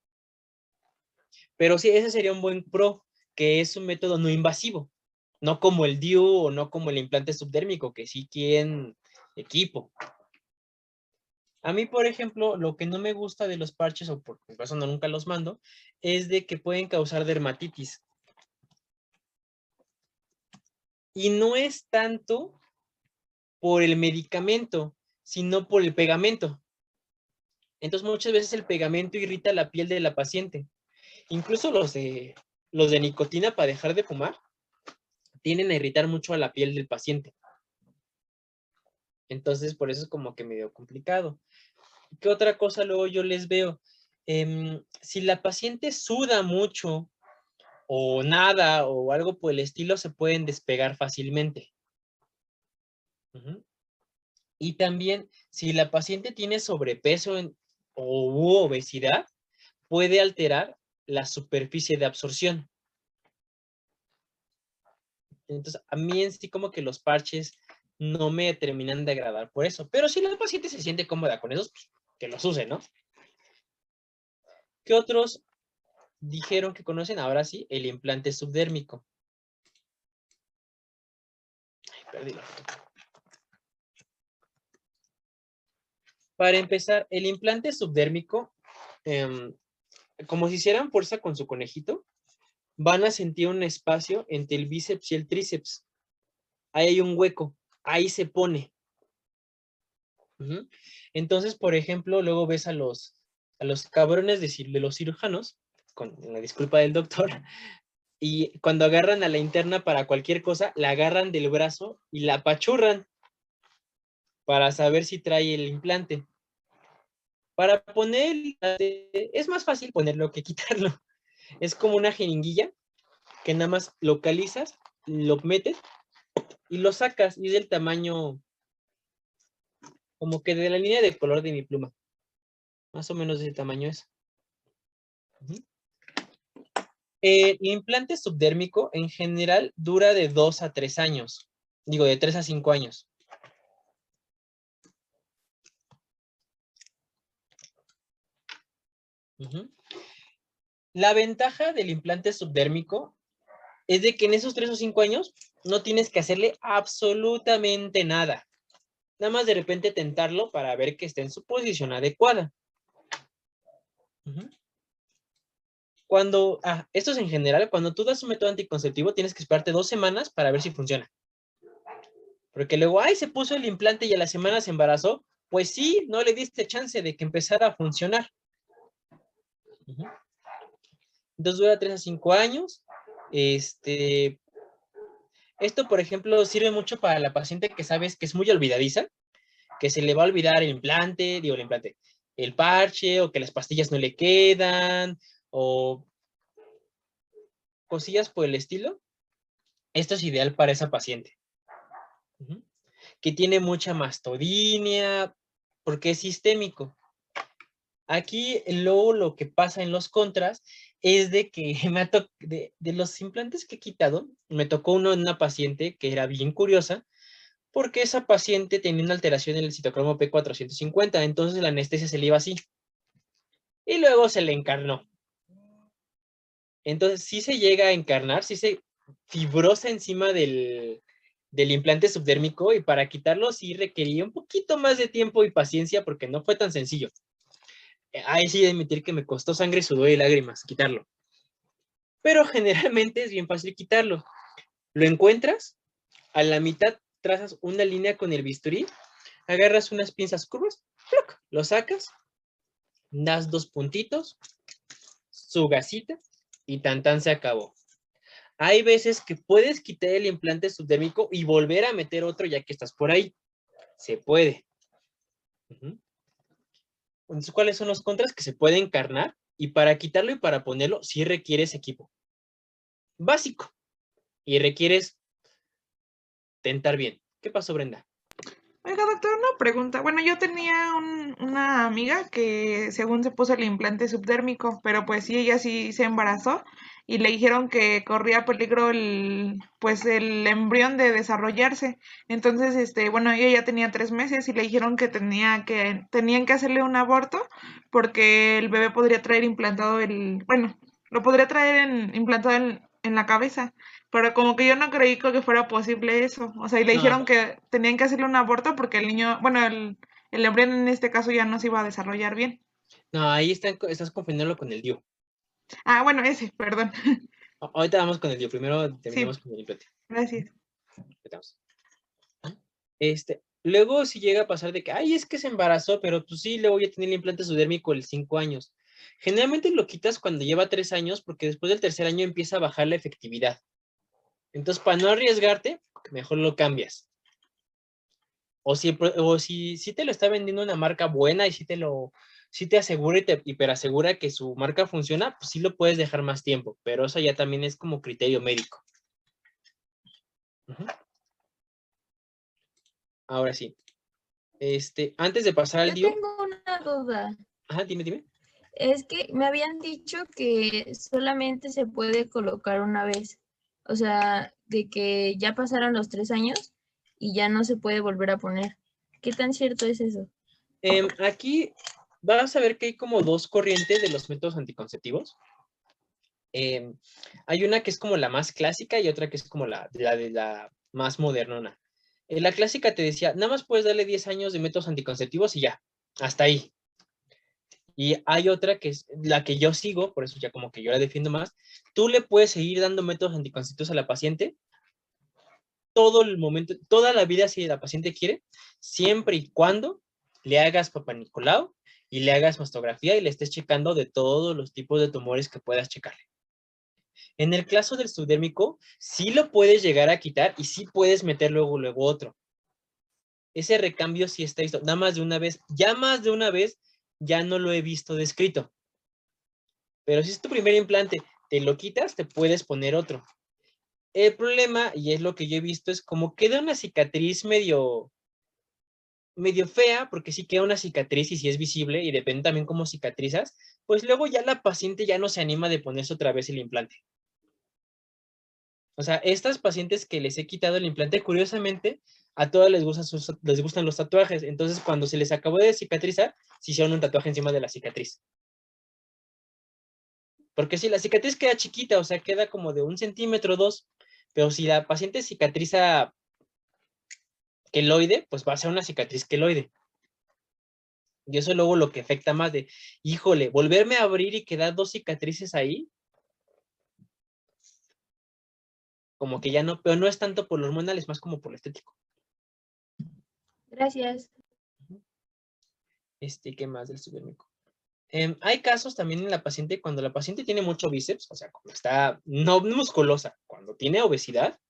Pero sí, ese sería un buen pro, que es un método no invasivo, no como el DIU o no como el implante subdérmico, que sí quieren equipo. A mí, por ejemplo, lo que no me gusta de los parches, o por eso no nunca los mando, es de que pueden causar dermatitis. Y no es tanto por el medicamento, sino por el pegamento. Entonces, muchas veces el pegamento irrita la piel de la paciente. Incluso los de nicotina para dejar de fumar tienden a irritar mucho a la piel del paciente. Entonces, por eso es como que medio complicado. ¿Qué otra cosa luego yo les veo? Si la paciente suda mucho o nada o algo por el estilo, se pueden despegar fácilmente. Y también, si la paciente tiene sobrepeso o obesidad, puede alterar la superficie de absorción. Entonces, a mí en sí como que los parches no me terminan de agradar por eso. Pero si la paciente se siente cómoda con esos, pues, que los use, ¿no? ¿Qué otros dijeron que conocen? Ahora sí, el implante subdérmico. Ay, perdí la foto. Para empezar, el implante subdérmico, como si hicieran fuerza con su conejito, van a sentir un espacio entre el bíceps y el tríceps. Ahí hay un hueco, ahí se pone. Entonces, por ejemplo, luego ves a los cabrones de los cirujanos, con la disculpa del doctor, y cuando agarran a la interna para cualquier cosa, la agarran del brazo y la apachurran para saber si trae el implante. Para poner el implante, es más fácil ponerlo que quitarlo. Es como una jeringuilla que nada más localizas, lo metes y lo sacas, y es del tamaño como que de la línea de color de mi pluma. Más o menos de ese tamaño es. El implante subdérmico en general dura de 2 a 3 años. Digo, de 3 a 5 años. La ventaja del implante subdérmico es de que en esos 3 o 5 años no tienes que hacerle absolutamente nada. Nada más de repente tentarlo para ver que esté en su posición adecuada. Esto es en general, cuando tú das un método anticonceptivo, tienes que esperarte 2 semanas para ver si funciona. Porque luego, se puso el implante y a la semana se embarazó. Pues sí, no le diste chance de que empezara a funcionar. Entonces dura 3 a 5 años. Esto, por ejemplo, sirve mucho para la paciente que sabes que es muy olvidadiza, que se le va a olvidar el parche, o que las pastillas no le quedan, o cosillas por el estilo. Esto es ideal para esa paciente. Que tiene mucha mastodinia, porque es sistémico. Aquí luego lo que pasa en los contras es de que de los implantes que he quitado, me tocó uno en una paciente que era bien curiosa, porque esa paciente tenía una alteración en el citocromo P450, entonces la anestesia se le iba así. Y luego se le encarnó. Entonces sí se llega a encarnar, sí se fibrosa encima del implante subdérmico, y para quitarlo sí requería un poquito más de tiempo y paciencia porque no fue tan sencillo. Ahí sí de admitir que me costó sangre, sudor y lágrimas quitarlo. Pero generalmente es bien fácil quitarlo. Lo encuentras, a la mitad trazas una línea con el bisturí, agarras unas pinzas curvas, ¡pluc!, lo sacas, das 2 puntitos, su gasita y tan se acabó. Hay veces que puedes quitar el implante subdérmico y volver a meter otro ya que estás por ahí. Se puede. Entonces, ¿cuáles son los contras? Que se puede encarnar, y para quitarlo y para ponerlo sí requieres equipo básico y requieres tentar bien. ¿Qué pasó, Brenda? Oiga, doctor, una pregunta. Bueno, yo tenía una amiga que según se puso el implante subdérmico, pero pues sí, ella sí se embarazó y le dijeron que corría peligro pues el embrión de desarrollarse. Entonces, bueno, ella ya tenía 3 meses y le dijeron que tenían que hacerle un aborto porque el bebé podría traer implantado bueno, lo podría traer implantado en la cabeza. Pero como que yo no creí que fuera posible eso. O sea, y le No, dijeron que tenían que hacerle un aborto porque el niño, bueno, el embrión en este caso ya no se iba a desarrollar bien. no, ahí estás confundiéndolo con el DIU. Ah, bueno, ese, perdón. Ahorita vamos con el DIU. Primero Sí, terminemos con el implante. gracias. Empezamos. Luego si llega a pasar de que, ay, es que se embarazó, pero pues sí, luego ya tiene el implante subdérmico el 5 años. Generalmente lo quitas cuando lleva 3 años porque después del tercer año empieza a bajar la efectividad. Entonces, para no arriesgarte, mejor lo cambias. O si te lo está vendiendo una marca buena y si te asegura y te hiperasegura que su marca funciona, pues sí lo puedes dejar más tiempo, pero eso ya también es como criterio médico. Ujú. Ahora sí. Antes de pasar al Yo DIU. tengo una duda. Ajá, dime. Es que me habían dicho que solamente se puede colocar una vez. O sea, de que ya pasaron los 3 años y ya no se puede volver a poner. ¿Qué tan cierto es eso? Aquí vas a ver que hay como dos corrientes de los métodos anticonceptivos. Hay una que es como la más clásica y otra que es como la más modernona. La clásica te decía, nada más puedes darle 10 años de métodos anticonceptivos y ya, hasta ahí. Y hay otra que es la que yo sigo, por eso ya como que yo la defiendo más. Tú le puedes seguir dando métodos anticonceptivos a la paciente todo el momento, toda la vida si la paciente quiere, siempre y cuando le hagas Papá Nicolau y le hagas mastografía y le estés checando de todos los tipos de tumores que puedas checarle. En el caso del subdérmico, sí lo puedes llegar a quitar y sí puedes meter luego otro. Ese recambio sí está visto, nada más de una vez, ya más de una vez, ya no lo he visto descrito. Pero si es tu primer implante, te lo quitas, te puedes poner otro. El problema, y es lo que yo he visto, es como queda una cicatriz medio fea, porque sí queda una cicatriz y sí es visible, y depende también cómo cicatrizas, pues luego ya la paciente ya no se anima de ponerse otra vez el implante. O sea, estas pacientes que les he quitado el implante, curiosamente, a todas les gustan los tatuajes, entonces cuando se les acabó de cicatrizar, se hicieron un tatuaje encima de la cicatriz. Porque si la cicatriz queda chiquita, o sea, queda como de 1 centímetro, 2, pero si la paciente cicatriza queloide, pues va a ser una cicatriz queloide. Y eso luego lo que afecta más de, híjole, volverme a abrir y quedar 2 cicatrices ahí, como que ya no, pero no es tanto por lo hormonal, es más como por lo estético. Gracias. ¿Qué más del subdérmico? Hay casos también en la paciente, cuando la paciente tiene mucho bíceps, o sea, cuando está no musculosa, cuando tiene obesidad,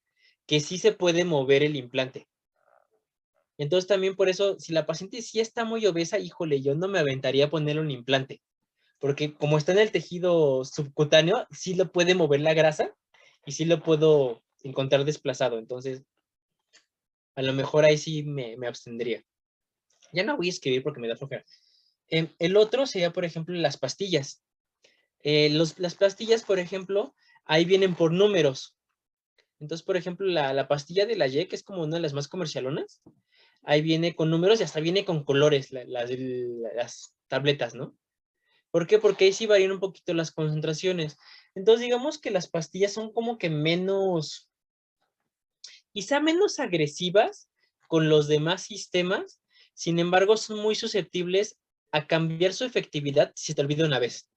que sí se puede mover el implante. Entonces también por eso, si la paciente sí está muy obesa, híjole, yo no me aventaría a ponerle un implante, porque como está en el tejido subcutáneo, sí lo puede mover la grasa y sí lo puedo encontrar desplazado. Entonces, a lo mejor ahí sí me abstendría. Ya no voy a escribir porque me da flojera. El otro sería, por ejemplo, las pastillas. Las pastillas, por ejemplo, ahí vienen por números. Entonces, por ejemplo, la pastilla de la Y, que es como una de las más comercialonas, ahí viene con números y hasta viene con colores, las tabletas, ¿no? ¿Por qué? Porque ahí sí varían un poquito las concentraciones. Entonces, digamos que las pastillas son como que quizá menos agresivas con los demás sistemas, sin embargo, son muy susceptibles a cambiar su efectividad si se te olvida una vez.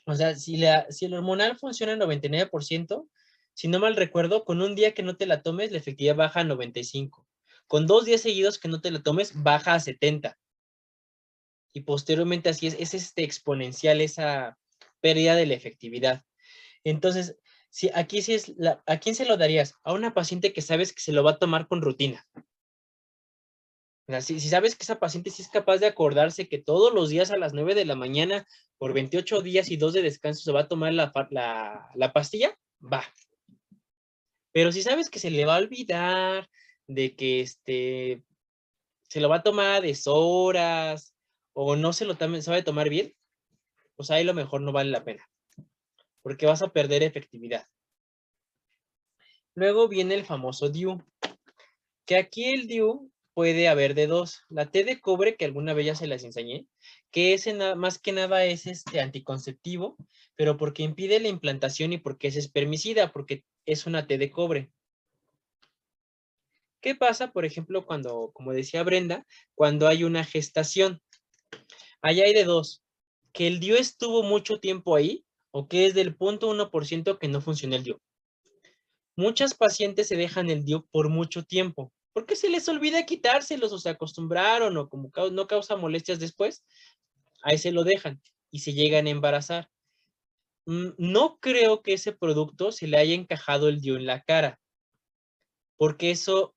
O sea, si el hormonal funciona al 99%, si no mal recuerdo, con un día que no te la tomes, la efectividad baja a 95. Con 2 días seguidos que no te la tomes, baja a 70. Y posteriormente así es exponencial esa pérdida de la efectividad. Entonces, aquí sí ¿a quién se lo darías? A una paciente que sabes que se lo va a tomar con rutina. O sea, si sabes que esa paciente sí es capaz de acordarse que todos los días a las 9 de la mañana, por 28 días y 2 de descanso, se va a tomar la pastilla, va. Pero si sabes que se le va a olvidar, de que se lo va a tomar a deshoras o no se lo sabe tomar bien, pues ahí lo mejor no vale la pena, porque vas a perder efectividad. Luego viene el famoso DIU, que aquí el DIU puede haber de dos. La T de cobre, que alguna vez ya se las enseñé, que más que nada es anticonceptivo, pero porque impide la implantación y porque es espermicida, porque es una T de cobre. ¿Qué pasa, por ejemplo, cuando, como decía Brenda, cuando hay una gestación? Allá hay de dos, que el DIU estuvo mucho tiempo ahí, o que es del 0.1% que no funciona el DIU. Muchas pacientes se dejan el DIU por mucho tiempo, porque se les olvida quitárselos, o se acostumbraron, o como no causa molestias después, ahí se lo dejan, y se llegan a embarazar. No creo que ese producto se le haya encajado el DIU en la cara, porque eso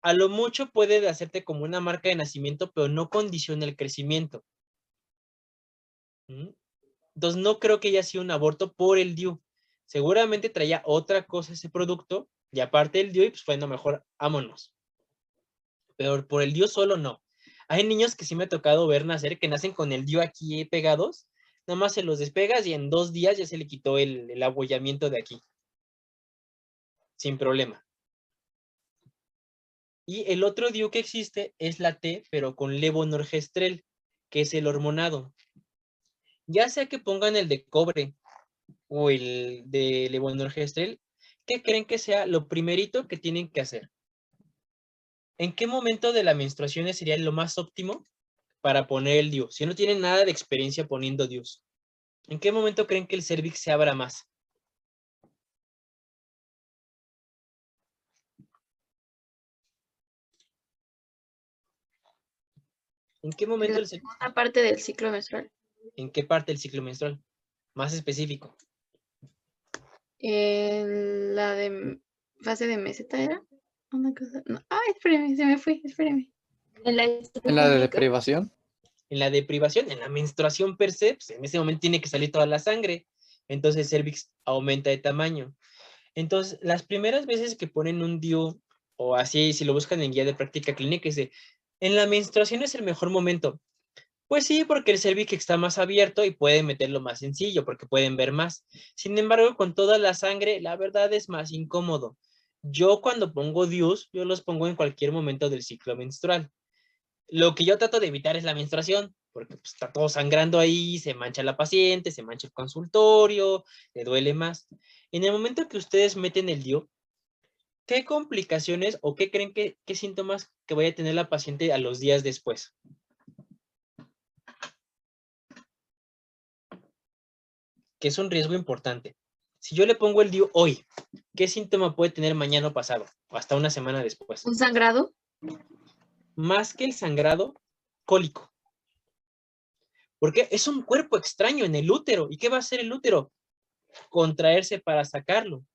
a lo mucho puede hacerte como una marca de nacimiento, pero no condiciona el crecimiento. Entonces no creo que haya sido un aborto por el DIU. Seguramente traía otra cosa ese producto, y aparte del DIU, pues bueno, mejor vámonos. Pero por el DIU solo no. Hay niños que sí me ha tocado ver nacer, que nacen con el DIU aquí pegados, nada más se los despegas y en 2 días ya se le quitó el abollamiento de aquí. Sin problema. Y el otro DIU que existe es la T, pero con levonorgestrel, que es el hormonado. Ya sea que pongan el de cobre o el de levonorgestrel, ¿qué creen que sea lo primerito que tienen que hacer? ¿En qué momento de la menstruación sería lo más óptimo para poner el DIU? Si no tienen nada de experiencia poniendo DIUs, ¿en qué momento creen que el cervix se abra más? ¿En qué momento el cervix? Una parte del ciclo menstrual. ¿En qué parte del ciclo menstrual? Más específico. La de fase de meseta era una cosa. No. Ay, espérame, se me fue, espérame. En la En la de estrogénica. deprivación. En la deprivación, en la menstruación per se, pues en ese momento tiene que salir toda la sangre. Entonces el cervix aumenta de tamaño. Entonces, las primeras veces que ponen un DIU, o así, si lo buscan en guía de práctica clínica, dice, en la menstruación es el mejor momento. Pues sí, porque el cervix está más abierto y pueden meterlo más sencillo, porque pueden ver más. Sin embargo, con toda la sangre, la verdad es más incómodo. Yo cuando pongo DIUs, yo los pongo en cualquier momento del ciclo menstrual. Lo que yo trato de evitar es la menstruación, porque pues, está todo sangrando ahí, se mancha la paciente, se mancha el consultorio, le duele más. En el momento que ustedes meten el DIU, ¿qué complicaciones o qué creen qué síntomas que vaya a tener la paciente a los días después? Que es un riesgo importante. Si yo le pongo el DIU hoy, ¿qué síntoma puede tener mañana o pasado? O hasta una semana después. ¿Un sangrado? Más que el sangrado, cólico. Porque es un cuerpo extraño en el útero. ¿Y qué va a hacer el útero? Contraerse para sacarlo.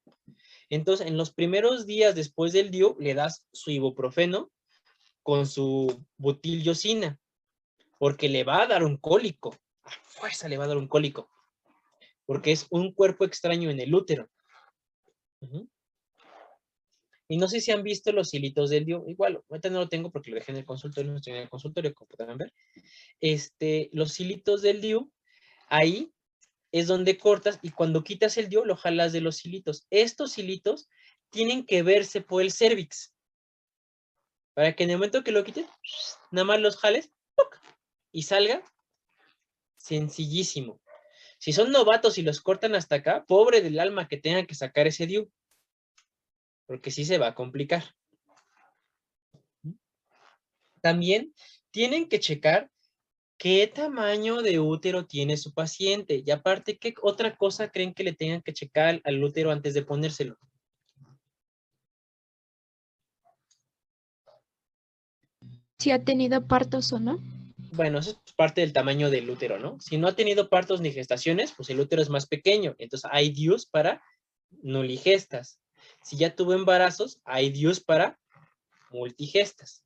Entonces, en los primeros días después del DIU, le das su ibuprofeno con su butilosina, porque le va a dar un cólico. A fuerza le va a dar un cólico. Porque es un cuerpo extraño en el útero. Y no sé si han visto los hilitos del DIU. Igual, ahorita no lo tengo porque lo dejé en el consultorio, no estoy en el consultorio, como podrán ver. Los hilitos del DIU, ahí es donde cortas y cuando quitas el DIU lo jalas de los hilitos. Estos hilitos tienen que verse por el cervix. Para que en el momento que lo quites, nada más los jales y salga sencillísimo. Si son novatos y los cortan hasta acá, pobre del alma que tengan que sacar ese DIU. Porque sí se va a complicar. También tienen que checar qué tamaño de útero tiene su paciente. Y aparte, ¿qué otra cosa creen que le tengan que checar al útero antes de ponérselo? Si ha tenido partos o no. Bueno, eso es parte del tamaño del útero, ¿no? Si no ha tenido partos ni gestaciones, pues el útero es más pequeño. Entonces hay DIUs para nuligestas. Si ya tuvo embarazos, hay DIUs para multigestas.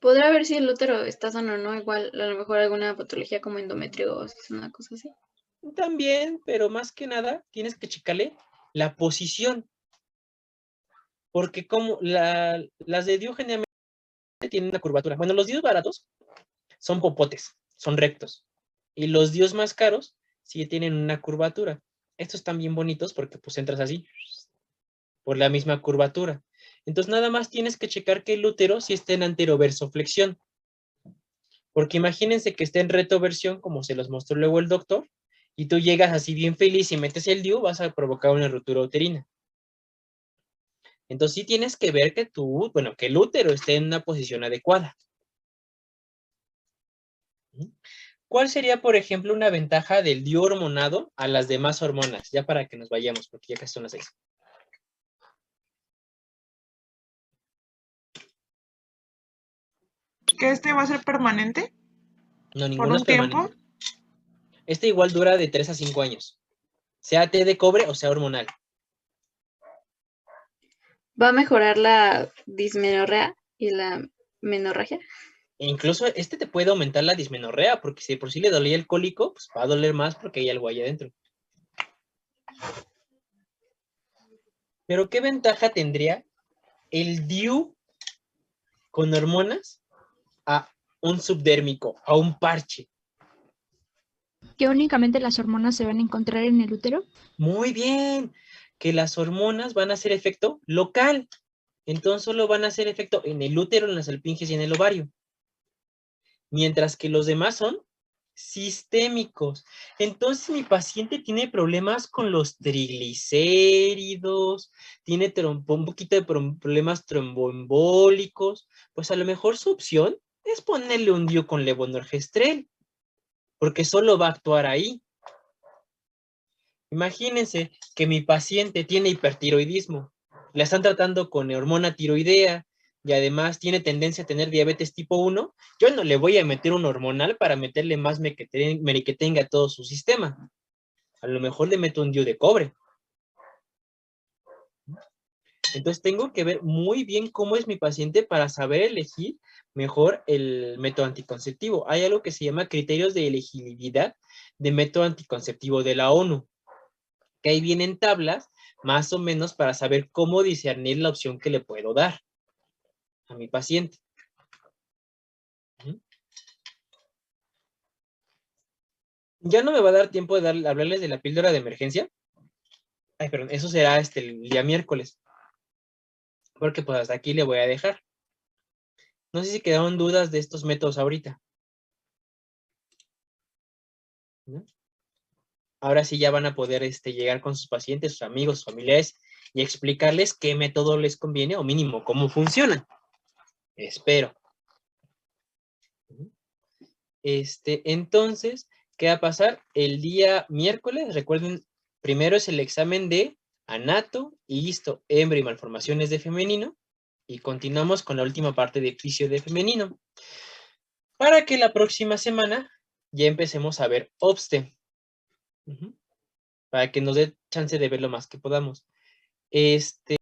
¿Podrá ver si el útero está sano o no? Igual, a lo mejor alguna patología como endometriosis, una cosa así. También, pero más que nada, tienes que checarle la posición. porque como las de DIU generalmente tienen una curvatura. Bueno, los DIUs baratos son popotes, son rectos. Y los DIUs más caros sí tienen una curvatura. Estos están bien bonitos porque pues entras así, por la misma curvatura. Entonces nada más tienes que checar que el útero sí esté en anteroversoflexión. Porque imagínense que esté en retoversión, como se los mostró luego el doctor, y tú llegas así bien feliz y metes el DIU, vas a provocar una ruptura uterina. Entonces sí tienes que ver que que el útero esté en una posición adecuada. ¿Cuál sería, por ejemplo, una ventaja del DIU hormonado a las demás hormonas? Ya para que nos vayamos, porque ya casi son las 6. ¿Que este va a ser permanente No, por ninguno es un tiempo? permanente. Este igual dura de 3 a 5 años. Sea té de cobre o sea hormonal. ¿Va a mejorar la dismenorrea y la menorragia? E incluso este te puede aumentar la dismenorrea, porque si por sí le dolía el cólico, pues va a doler más porque hay algo ahí adentro. Pero ¿qué ventaja tendría el DIU con hormonas a un subdérmico, a un parche? ¿Que únicamente las hormonas se van a encontrar en el útero? Muy bien, que las hormonas van a hacer efecto local. Entonces solo van a hacer efecto en el útero, en las alpinges y en el ovario. Mientras que los demás son sistémicos. Entonces mi paciente tiene problemas con los triglicéridos, tiene un poquito de problemas tromboembólicos, pues a lo mejor su opción es ponerle un DIU con levonorgestrel, porque solo va a actuar ahí. Imagínense que mi paciente tiene hipertiroidismo, la están tratando con hormona tiroidea y además tiene tendencia a tener diabetes tipo 1, yo no le voy a meter un hormonal para meterle más merequetengue a todo su sistema. A lo mejor le meto un DIU de cobre. Entonces tengo que ver muy bien cómo es mi paciente para saber elegir mejor el método anticonceptivo. Hay algo que se llama criterios de elegibilidad de método anticonceptivo de la ONU, que ahí vienen tablas más o menos para saber cómo discernir la opción que le puedo dar a mi paciente. Ya no me va a dar tiempo de hablarles de la píldora de emergencia. Ay, perdón, eso será el día miércoles. Porque pues hasta aquí le voy a dejar. No sé si quedaron dudas de estos métodos ahorita. ¿No? Ahora sí ya van a poder llegar con sus pacientes, sus amigos, sus familiares y explicarles qué método les conviene o mínimo cómo funcionan. Espero. Entonces, ¿qué va a pasar? El día miércoles, recuerden, primero es el examen de anato, histo, hembra y malformaciones de femenino, y continuamos con la última parte de fisio de femenino, para que la próxima semana ya empecemos a ver obste, para que nos dé chance de ver lo más que podamos.